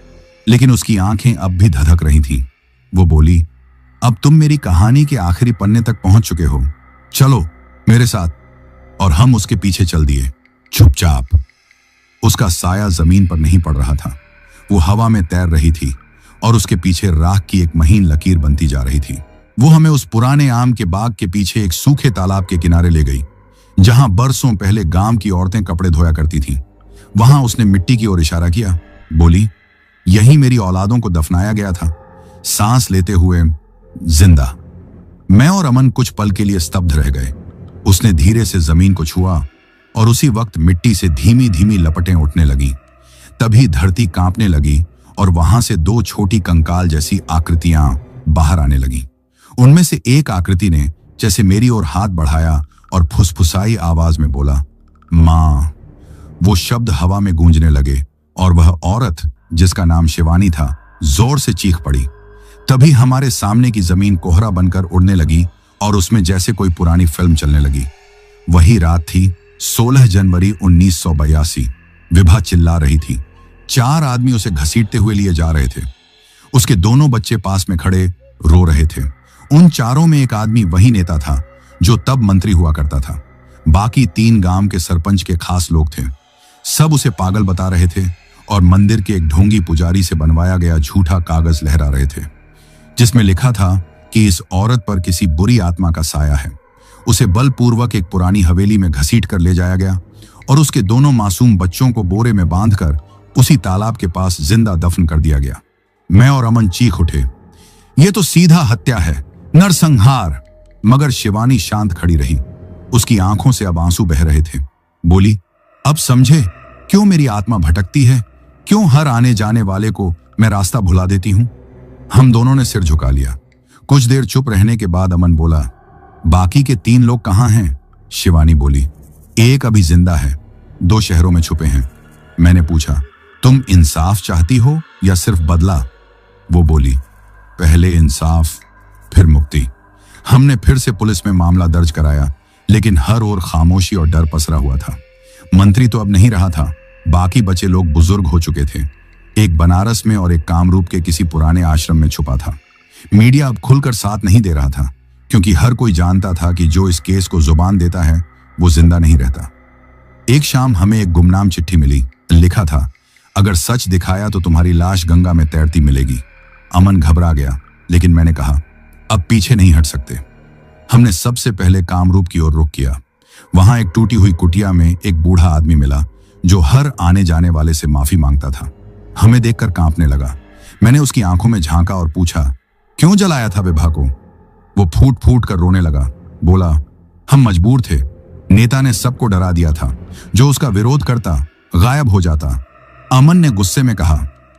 लेकिन उसकी आंखें अब भी धधक रही थीं। वो बोली, अब तुम मेरी कहानी के आखिरी पन्ने तक पहुंच चुके हो, चलो मेरे साथ। और हम उसके पीछे चल दिए, चुपचाप। उसका साया जमीन पर नहीं पड़ रहा था, वो हवा में तैर रही थी और उसके पीछे राख की एक महीन लकीर बनती जा रही थी। वो हमें उस पुराने आम के बाग के पीछे एक सूखे तालाब के किनारे ले गई, जहां बरसों पहले गांव की औरतें कपड़े धोया करती थीं। वहां उसने मिट्टी की ओर इशारा किया, बोली, यहीं मेरी औलादों को दफनाया गया था। सांस लेते हुए जिंदा। मैं और अमन कुछ पल के लिए स्तब्ध रह गए। उसने धीरे से जमीन को छुआ और उसी वक्त मिट्टी से धीमी धीमी लपटें उठने लगी। तभी धरती कांपने लगी और वहां से दो छोटी कंकाल जैसी आकृतियां बाहर आने लगी। उनमें से एक आकृति ने जैसे मेरी ओर हाथ बढ़ाया और फुसफुसाई आवाज में बोला, मां। वो शब्द हवा में गूंजने लगे और वह औरत जिसका नाम शिवानी था जोर से चीख पड़ी। तभी हमारे सामने की जमीन कोहरा बनकर उड़ने लगी और उसमें जैसे कोई पुरानी फिल्म चलने लगी। वही रात थी, 16 जनवरी 1982। विभा चिल्ला रही थी। 4 आदमी उसे घसीटते हुए लिए जा रहे थे। उसके दोनों बच्चे पास में खड़े रो रहे थे। उन चारों में एक आदमी वही नेता था जो तब मंत्री हुआ करता था। बाकी 3 गांव के सरपंच के खास लोग थे। सब उसे पागल बता रहे थे और मंदिर के एक ढोंगी पुजारी से बनवाया गया झूठा कागज लहरा रहे थे, जिसमें लिखा था कि इस औरत पर किसी बुरी आत्मा का साया है। उसे बलपूर्वक एक पुरानी हवेली में घसीट कर ले जाया गया और उसके दोनों मासूम बच्चों को बोरे में बांधकर उसी तालाब के पास जिंदा दफन कर दिया गया। मैं और अमन चीख उठे, यह तो सीधा हत्या है, नरसंहार। मगर शिवानी शांत खड़ी रही। उसकी आंखों से अब आंसू बह रहे थे। बोली, अब समझे क्यों मेरी आत्मा भटकती है, क्यों हर आने जाने वाले को मैं रास्ता भुला देती हूं। हम दोनों ने सिर झुका लिया। कुछ देर चुप रहने के बाद अमन बोला, बाकी के 3 लोग कहां हैं? शिवानी बोली, एक अभी जिंदा है, 2 शहरों में छुपे हैं। मैंने पूछा, तुम इंसाफ चाहती हो या सिर्फ बदला? वो बोली, पहले इंसाफ फिर मुक्ति। हमने फिर से पुलिस में मामला दर्ज कराया, लेकिन हर ओर खामोशी और डर पसरा हुआ था। मंत्री तो अब नहीं रहा था, बाकी बचे लोग बुजुर्ग हो चुके थे। एक बनारस में और एक कामरूप के किसी पुराने आश्रम में छुपा था। मीडिया अब खुलकर साथ नहीं दे रहा था, क्योंकि हर कोई जानता था कि जो इस केस को जुबान देता है वो जिंदा नहीं रहता। एक शाम हमें एक गुमनाम चिट्ठी मिली। लिखा था, अगर सच दिखाया तो तुम्हारी लाश गंगा में तैरती मिलेगी। अमन घबरा गया, लेकिन मैंने कहा, अब पीछे नहीं हट सकते। हमने सबसे पहले कामरूप की ओर रुख किया। वहां एक टूटी हुई कुटिया में एक बूढ़ा आदमी मिला जो हर आने जाने वाले से माफी मांगता था। हमें देखकर कांपने लगा। मैंने उसकी आंखों में झांका और पूछा, क्यों जलाया था विभा को? वो फूट फूट कर रोने लगा। बोला, हम मजबूर थे। नेता ने सबको डरा दिया था। जो उसका विरोध करता गायब हो जाता। अमन ने गुस्से में कहा,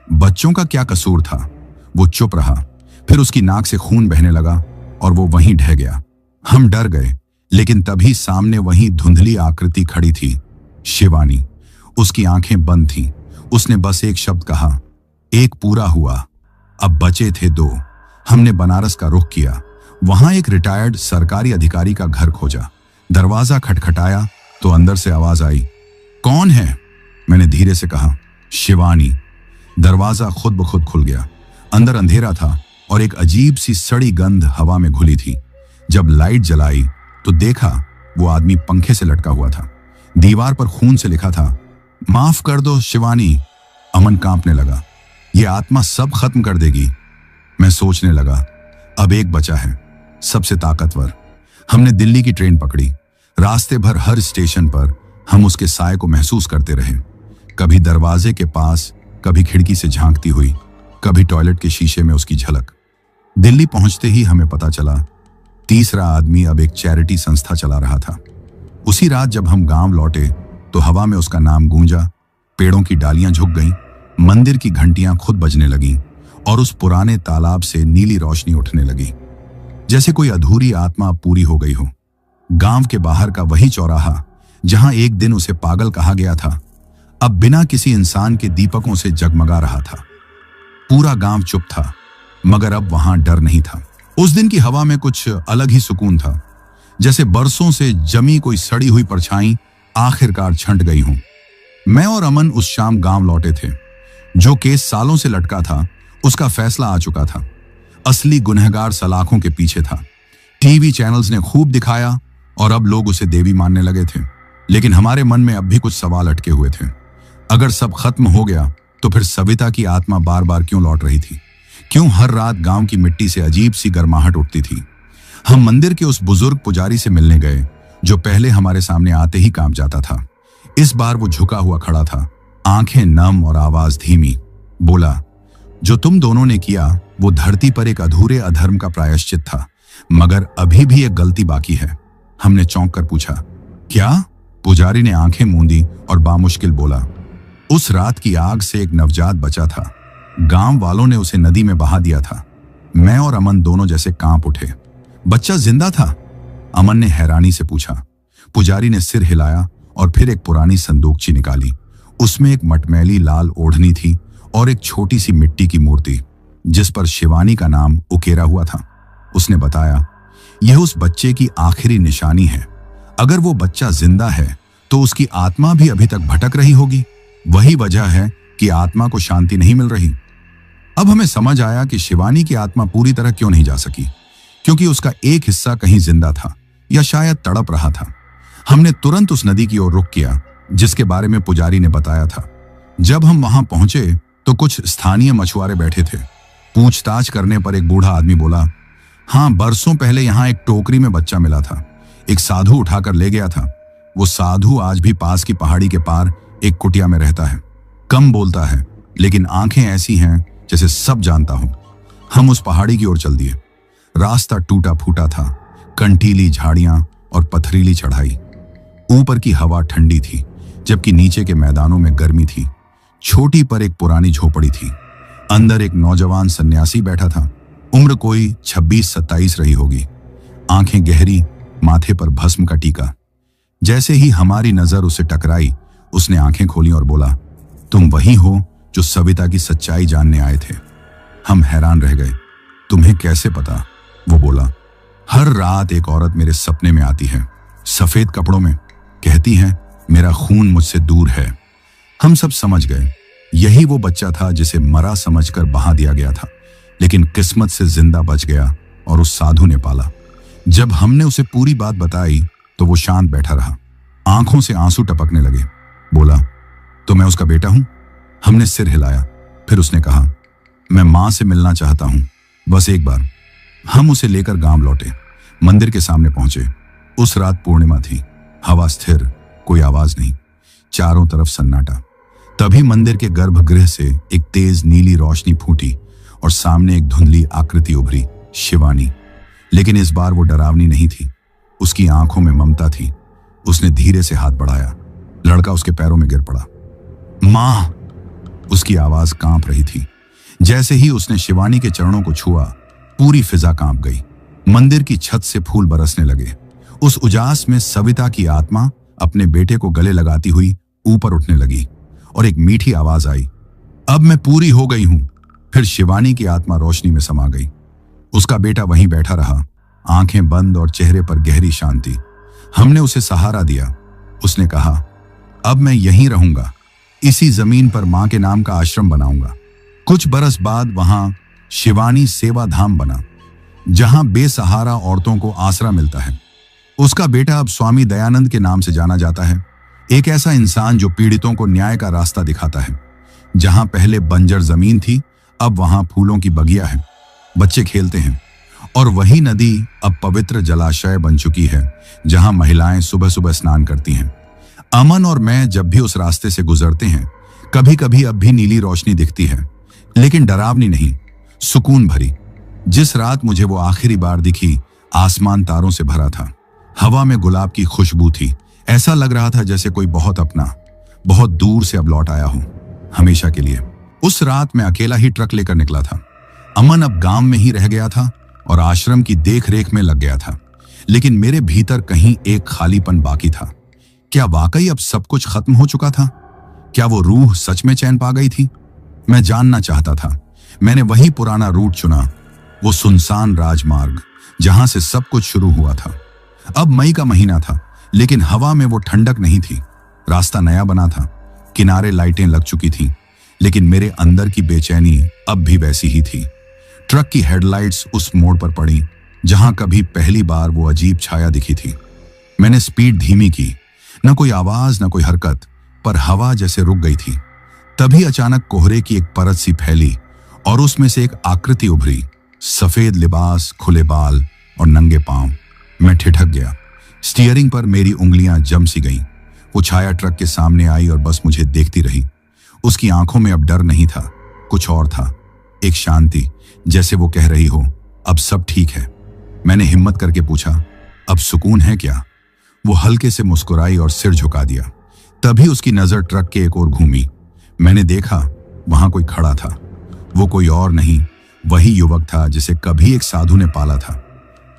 बच्चों का क्या कसूर था? वो चुप रहा। फिर उसकी नाक से खून बहने लगा और वो वहीं ढह गया। हम डर गए, लेकिन तभी सामने वही धुंधली आकृति खड़ी थी, शिवानी। उसकी आंखें बंद थीं। उसने बस एक शब्द कहा, एक पूरा हुआ, अब बचे थे 2। हमने बनारस का रुख किया। वहां एक रिटायर्ड सरकारी अधिकारी का घर खोजा। दरवाजा खटखटाया तो अंदर से आवाज आई, कौन है? मैंने धीरे से कहा, शिवानी। दरवाजा खुद ब खुद खुल गया। अंदर अंधेरा था और एक अजीब सी सड़ी गंध हवा में घुली थी। जब लाइट जलाई तो देखा वो आदमी पंखे से लटका हुआ था। दीवार पर खून से लिखा था, माफ कर दो शिवानी। अमन कांपने लगा, ये आत्मा सब खत्म कर देगी। मैं सोचने लगा, अब एक बचा है, सबसे ताकतवर। हमने दिल्ली की ट्रेन पकड़ी। रास्ते भर हर स्टेशन पर हम उसके साए को महसूस करते रहे। कभी दरवाजे के पास, कभी खिड़की से झांकती हुई, कभी टॉयलेट के शीशे में उसकी झलक। दिल्ली पहुंचते ही हमें पता चला, तीसरा आदमी अब एक चैरिटी संस्था चला रहा था। उसी रात जब हम गांव लौटे तो हवा में उसका नाम गूंजा। पेड़ों की डालियां झुक गईं, मंदिर की घंटियां खुद बजने लगीं और उस पुराने तालाब से नीली रोशनी उठने लगी, जैसे कोई अधूरी आत्मा पूरी हो गई हो। गांव के बाहर का वही चौराहा जहां एक दिन उसे पागल कहा गया था, अब बिना किसी इंसान के दीपकों से जगमगा रहा था। पूरा गांव चुप था, मगर अब वहां डर नहीं था। उस दिन की हवा में कुछ अलग ही सुकून था, जैसे बरसों से जमी कोई सड़ी हुई परछाई आखिरकार छंट गई हूं। मैं और अमन उस शाम गांव लौटे थे। जो केस सालों से लटका था, उसका फैसला आ चुका था। असली गुनहगार सलाखों के पीछे था। टीवी चैनल्स ने खूब दिखाया और अब लोग उसे देवी मानने लगे थे। लेकिन हमारे मन में अब भी कुछ सवाल अटके हुए थे। अगर सब खत्म हो गया तो फिर सविता की आत्मा बार बार क्यों लौट रही थी? क्यों हर रात गांव की मिट्टी से अजीब सी गर्माहट उठती थी? हम मंदिर के उस बुजुर्ग पुजारी से मिलने गए जो पहले हमारे सामने आते ही कांप जाता था। इस बार वो झुका हुआ खड़ा था, आंखें नम और आवाज धीमी। बोला, जो तुम दोनों ने किया वो धरती पर एक अधूरे अधर्म का प्रायश्चित था, मगर अभी भी एक गलती बाकी है। हमने चौंक कर पूछा, क्या? पुजारी ने आंखें मूंदी और बामुश्किल बोला, उस रात की आग से एक नवजात बचा था। गांव वालों ने उसे नदी में बहा दिया था। मैं और अमन दोनों जैसे कांप उठे। बच्चा जिंदा था? अमन ने हैरानी से पूछा। पुजारी ने सिर हिलाया और फिर एक पुरानी संदूकची निकाली। उसमें एक मटमैली लाल ओढ़नी थी और एक छोटी सी मिट्टी की मूर्ति जिस पर शिवानी का नाम उकेरा हुआ था। उसने बताया, यह उस बच्चे की आखिरी निशानी है। अगर वो बच्चा जिंदा है तो उसकी आत्मा भी अभी तक भटक रही होगी। वही वजह है कि आत्मा को शांति नहीं मिल रही। अब हमें समझ आया कि शिवानी की आत्मा पूरी तरह क्यों नहीं जा सकी, क्योंकि उसका एक हिस्सा कहीं जिंदा था या शायद तड़प रहा था। हमने तुरंत उस नदी की ओर रुख किया जिसके बारे में पुजारी ने बताया था। जब हम वहां पहुंचे तो कुछ स्थानीय मछुआरे बैठे थे। पूछताछ करने पर एक बूढ़ा आदमी बोला, हाँ, बरसों पहले यहाँ एक टोकरी में बच्चा मिला था। एक साधु उठाकर ले गया था। वो साधु आज भी पास की पहाड़ी के पार एक कुटिया में रहता है। कम बोलता है, लेकिन आंखें ऐसी हैं जैसे सब जानता हो। हम उस पहाड़ी की ओर चल दिए। रास्ता टूटा फूटा था, कंटीली झाड़ियां और पथरीली चढ़ाई। ऊपर की हवा ठंडी थी जबकि नीचे के मैदानों में गर्मी थी। छोटी पर एक पुरानी झोपड़ी थी। अंदर एक नौजवान सन्यासी बैठा था। उम्र कोई 26-27 रही होगी। आंखें गहरी, माथे पर भस्म का टीका। जैसे ही हमारी नजर उसे टकराई उसने आंखें खोली और बोला, तुम वही हो जो सविता की सच्चाई जानने आए थे? हम हैरान रह गए। तुम्हें कैसे पता? वो बोला, हर रात एक औरत मेरे सपने में आती है, सफेद कपड़ों में। कहती है मेरा खून मुझसे दूर है। हम सब समझ गए यही वो बच्चा था जिसे मरा समझकर बहा दिया गया था, लेकिन किस्मत से जिंदा बच गया और उस साधु ने पाला। जब हमने उसे पूरी बात बताई तो वो शांत बैठा रहा। आंखों से आंसू टपकने लगे। बोला, तो मैं उसका बेटा हूं? हमने सिर हिलाया। फिर उसने कहा, मैं मां से मिलना चाहता हूं, बस एक बार। हम उसे लेकर गांव लौटे। मंदिर के सामने पहुंचे। उस रात पूर्णिमा थी। हवा स्थिर, कोई आवाज नहीं, चारों तरफ सन्नाटा। तभी मंदिर के गर्भगृह से एक तेज नीली रोशनी फूटी और सामने एक धुंधली आकृति उभरी, शिवानी। लेकिन इस बार वो डरावनी नहीं थी, उसकी आंखों में ममता थी। उसने धीरे से हाथ बढ़ाया। लड़का उसके पैरों में गिर पड़ा। मां! उसकी आवाज कांप रही थी। जैसे ही उसने शिवानी के चरणों को छुआ, पूरी फिजा कांप गई। मंदिर की छत से फूल बरसने लगे। उस उजास में सविता की आत्मा अपने बेटे को गले लगाती हुई ऊपर उठने लगी और एक मीठी आवाज आई, अब मैं पूरी हो गई हूं। फिर शिवानी की आत्मा रोशनी में समा गई। उसका बेटा वहीं बैठा रहा, आंखें बंद और चेहरे पर गहरी शांति। हमने उसे सहारा दिया। उसने कहा, अब मैं यहीं रहूंगा, इसी जमीन पर मां के नाम का आश्रम बनाऊंगा। कुछ बरस बाद वहां शिवानी सेवा धाम बना, जहां बेसहारा औरतों को आसरा मिलता है। उसका बेटा अब स्वामी दयानंद के नाम से जाना जाता है, एक ऐसा इंसान जो पीड़ितों को न्याय का रास्ता दिखाता है। जहां पहले बंजर जमीन थी, अब वहां फूलों की बगिया है, बच्चे खेलते हैं। और वही नदी अब पवित्र जलाशय बन चुकी है, जहां महिलाएं सुबह सुबह स्नान करती हैं। अमन और मैं जब भी उस रास्ते से गुजरते हैं, कभी कभी अब भी नीली रोशनी दिखती है, लेकिन डरावनी नहीं, सुकून भरी। जिस रात मुझे वो आखिरी बार दिखी, आसमान तारों से भरा था। हवा में गुलाब की खुशबू थी। ऐसा लग रहा था जैसे कोई बहुत अपना, बहुत दूर से अब लौट आया हो, हमेशा के लिए। उस रात मैं अकेला ही ट्रक लेकर निकला था। अमन अब गांव में ही रह गया था और आश्रम की देखरेख में लग गया था, लेकिन मेरे भीतर कहीं एक खालीपन बाकी था। क्या वाकई अब सब कुछ खत्म हो चुका था? क्या वो रूह सच में चैन पा गई थी? मैं जानना चाहता था। मैंने वही पुराना रूट चुना, वो सुनसान राजमार्ग जहां से सब कुछ शुरू हुआ था। अब मई का महीना था, लेकिन हवा में वो ठंडक नहीं थी। रास्ता नया बना था, किनारे लाइटें लग चुकी थीं, लेकिन मेरे अंदर की बेचैनी अब भी वैसी ही थी। ट्रक की हेडलाइट्स उस मोड़ पर पड़ी जहां कभी पहली बार वो अजीब छाया दिखी थी। मैंने स्पीड धीमी की, न कोई आवाज न कोई हरकत, पर हवा जैसे रुक गई थी। तभी अचानक कोहरे की एक परत सी फैली और उसमें से एक आकृति उभरी, सफेद लिबास, खुले बाल और नंगे पांव। मैं ठिठक गया। स्टीयरिंग पर मेरी उंगलियां जम सी गईं। वो छाया ट्रक के सामने आई और बस मुझे देखती रही। उसकी आंखों में अब डर नहीं था, कुछ और था, एक शांति, जैसे वो कह रही हो अब सब ठीक है। मैंने हिम्मत करके पूछा, अब सुकून है क्या? वो हल्के से मुस्कुराई और सिर झुका दिया। तभी उसकी नजर ट्रक के एक ओर घूमी। मैंने देखा वहां कोई खड़ा था। वो कोई और नहीं, वही युवक था जिसे कभी एक साधु ने पाला था।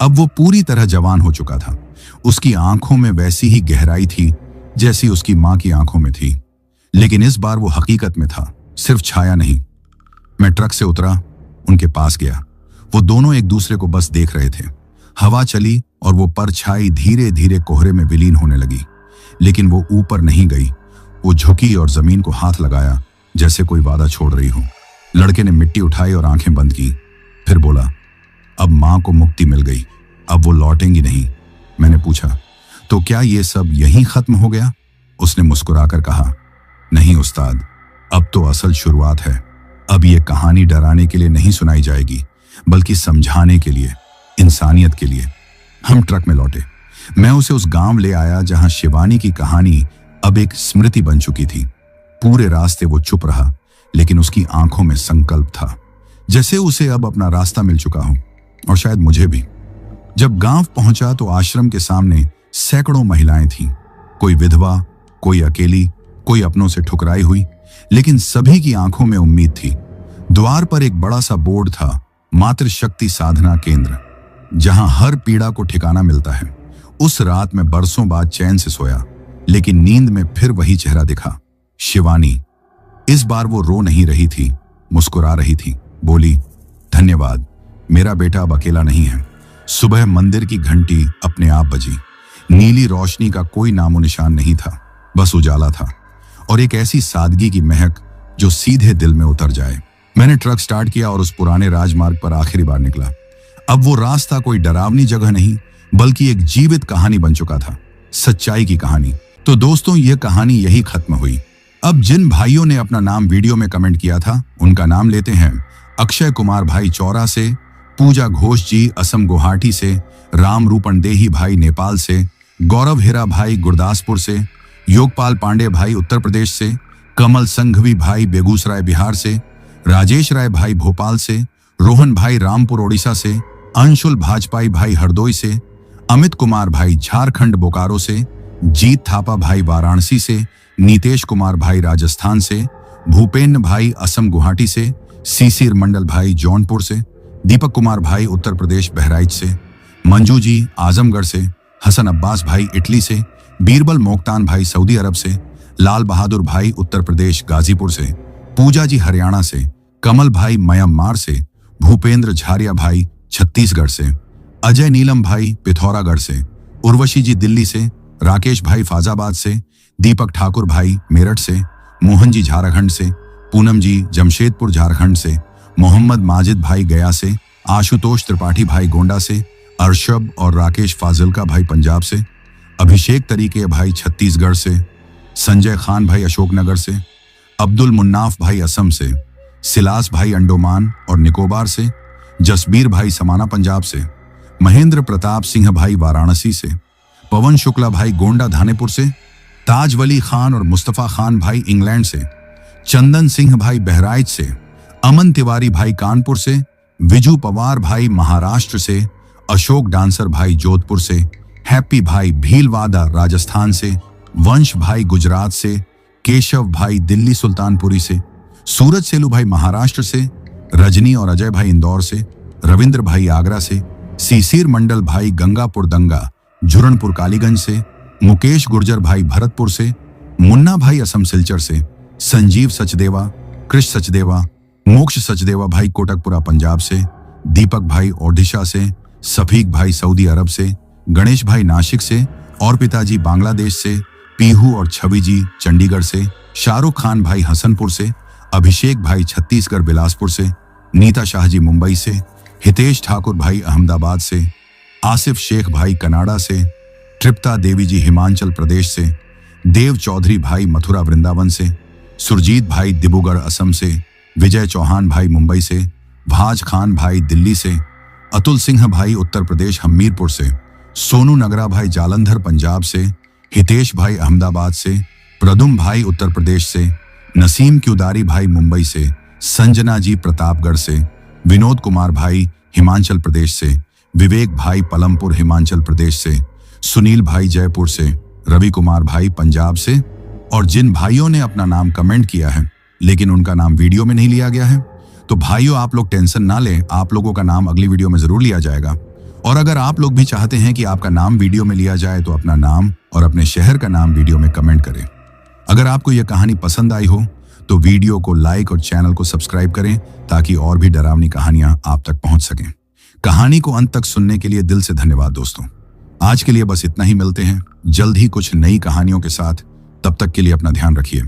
अब वो पूरी तरह जवान हो चुका था। उसकी आंखों में वैसी ही गहराई थी जैसी उसकी मां की आंखों में थी, लेकिन इस बार वो हकीकत में था, सिर्फ छाया नहीं। मैं ट्रक से उतरा, उनके पास गया। वो दोनों एक दूसरे को बस देख रहे थे। हवा चली और वो परछाई धीरे धीरे कोहरे में विलीन होने लगी, लेकिन वो ऊपर नहीं गई। वो झुकी और जमीन को हाथ लगाया जैसे कोई वादा छोड़ रही हो। लड़के ने मिट्टी उठाई और आंखें बंद की, फिर बोला, अब मां को मुक्ति मिल गई, अब वो लौटेंगी नहीं। मैंने पूछा, तो क्या ये सब यहीं खत्म हो गया? उसने मुस्कुराकर कहा, नहीं उस्ताद, अब तो असल शुरुआत है। अब ये कहानी डराने के लिए नहीं सुनाई जाएगी, बल्कि समझाने के लिए, इंसानियत के लिए। हम ट्रक में लौटे। मैं उसे उस गांव ले आया जहां शिवानी की कहानी अब एक स्मृति बन चुकी थी। पूरे रास्ते वो चुप रहा, लेकिन उसकी आंखों में संकल्प था, जैसे उसे अब अपना रास्ता मिल चुका हो, और शायद मुझे भी। जब गांव पहुंचा तो आश्रम के सामने सैकड़ों महिलाएं थीं। कोई विधवा, कोई अकेली, कोई अपनों से ठुकराई हुई, लेकिन सभी की आंखों में उम्मीद थी। द्वार पर एक बड़ा सा बोर्ड था, मातृशक्ति साधना केंद्र, जहां हर पीड़ा को ठिकाना मिलता है। उस रात में बरसों बाद चैन से सोया, लेकिन नींद में फिर वही चेहरा दिखा, शिवानी। इस बार वो रो नहीं रही थी, मुस्कुरा रही थी। बोली, धन्यवाद, मेरा बेटा अब अकेला नहीं है। सुबह मंदिर की घंटी अपने आप बजी। नीली रोशनी का कोई नामो निशान नहीं था, बस उजाला था और एक ऐसी सादगी की महक जो सीधे दिल में उतर जाए। मैंने ट्रक स्टार्ट किया और उस पुराने राजमार्ग पर आखिरी बार निकला। अब वो रास्ता कोई डरावनी जगह नहीं, बल्कि एक जीवित कहानी बन चुका था, सच्चाई की कहानी। तो दोस्तों, ये कहानी यही खत्म हुई। अब जिन भाइयों ने अपना नाम वीडियो में कमेंट किया था, उनका नाम लेते हैं। अक्षय कुमार भाई चौरा से, पूजा घोष जी असम गुवाहाटी से, राम रूपन देही भाई नेपाल से, गौरव हिरा भाई गुरदासपुर से, योगपाल पांडे भाई उत्तर प्रदेश से, कमल संघवी भाई बेगूसराय बिहार से, राजेश राय भाई भोपाल से, रोहन भाई रामपुर ओडिशा से, अंशुल भाजपाई भाई हरदोई से, अमित कुमार भाई झारखंड बोकारो से, जीत थापा भाई वाराणसी से, नीतेश कुमार भाई राजस्थान से, भूपेन्द्र भाई असम गुवाहाटी से, सीसीर मंडल भाई जौनपुर से, दीपक कुमार भाई उत्तर प्रदेश बहराइच से, मंजू जी आजमगढ़ से, हसन अब्बास भाई इटली से, बीरबल मोक्तान भाई सऊदी अरब से, लाल बहादुर भाई उत्तर प्रदेश गाजीपुर से, पूजा जी हरियाणा से, कमल भाई म्यांमार से, भूपेंद्र झारिया भाई छत्तीसगढ़ से, अजय नीलम भाई पिथौरागढ़ से, उर्वशी जी दिल्ली से, राकेश भाई फाजाबाद से, दीपक ठाकुर भाई मेरठ से, मोहन जी झारखंड से, पूनम जी जमशेदपुर झारखंड से, मोहम्मद माजिद भाई गया से, आशुतोष त्रिपाठी भाई गोंडा से, अर्शब और राकेश फाजिल्का भाई पंजाब से, अभिषेक तरीके भाई छत्तीसगढ़ से, संजय खान भाई अशोकनगर से, अब्दुल मुन्नाफ भाई असम से, सिलास भाई अंडोमान और निकोबार से, जसबीर भाई समाना पंजाब से, महेंद्र प्रताप सिंह भाई वाराणसी से, पवन शुक्ला भाई गोंडा धानेपुर से, ताज वली खान और मुस्तफा खान भाई इंग्लैंड से, चंदन सिंह भाई बहराइच से, अमन तिवारी भाई कानपुर से, विजू पवार भाई महाराष्ट्र से, अशोक डांसर भाई जोधपुर से, हैप्पी भाई भीलवाड़ा राजस्थान से, वंश भाई गुजरात से, केशव भाई दिल्ली सुल्तानपुरी से, सूरज सेलू भाई महाराष्ट्र से, रजनी और अजय भाई इंदौर से, रविंद्र भाई आगरा से, सीसीर मंडल भाई गंगापुर दंगा झुरनपुर कालीगंज से, मुकेश गुर्जर भाई भरतपुर से, मुन्ना भाई असम सिलचर से, संजीव सचदेवा, कृष सचदेवा, मोक्ष सचदेवा भाई कोटकपुरा पंजाब से, दीपक भाई ओडिशा से, सफीक भाई सऊदी अरब से, गणेश भाई नासिक से और पिताजी बांग्लादेश से, पीहू और छवि जी चंडीगढ़ से, शाहरुख खान भाई हसनपुर से, अभिषेक भाई छत्तीसगढ़ बिलासपुर से, नीता शाह जी मुंबई से, हितेश ठाकुर भाई अहमदाबाद से, आसिफ शेख भाई कनाडा से, तृप्ता देवी जी हिमाचल प्रदेश से, देव चौधरी भाई मथुरा वृंदावन से, सुरजीत भाई दिब्रूगढ़ असम से, विजय चौहान भाई मुंबई से, भाज खान भाई दिल्ली से, अतुल सिंह भाई उत्तर प्रदेश हमीरपुर से, सोनू नगरा भाई जालंधर पंजाब से, हितेश भाई अहमदाबाद से, प्रदुम भाई उत्तर प्रदेश से, नसीम क्यूदारी भाई मुंबई से, संजना जी प्रतापगढ़ से, विनोद कुमार भाई हिमाचल प्रदेश से, विवेक भाई पलमपुर हिमाचल प्रदेश से, सुनील भाई जयपुर से, रवि कुमार भाई पंजाब से। और जिन भाइयों ने अपना नाम कमेंट किया है लेकिन उनका नाम वीडियो में नहीं लिया गया है, तो भाइयों आप लोग टेंशन ना लें, आप लोगों का नाम अगली वीडियो में जरूर लिया जाएगा। और अगर आप लोग भी चाहते हैं कि आपका नाम वीडियो में लिया जाए तो अपना नाम और अपने शहर का नाम वीडियो में कमेंट करें। अगर आपको यह कहानी पसंद आई हो तो वीडियो को लाइक और चैनल को सब्सक्राइब करें ताकि और भी डरावनी कहानियां आप तक पहुंच सकें। कहानी को अंत तक सुनने के लिए दिल से धन्यवाद दोस्तों। आज के लिए बस इतना ही, मिलते हैं जल्द ही कुछ नई कहानियों के साथ। तब तक के लिए अपना ध्यान रखिए।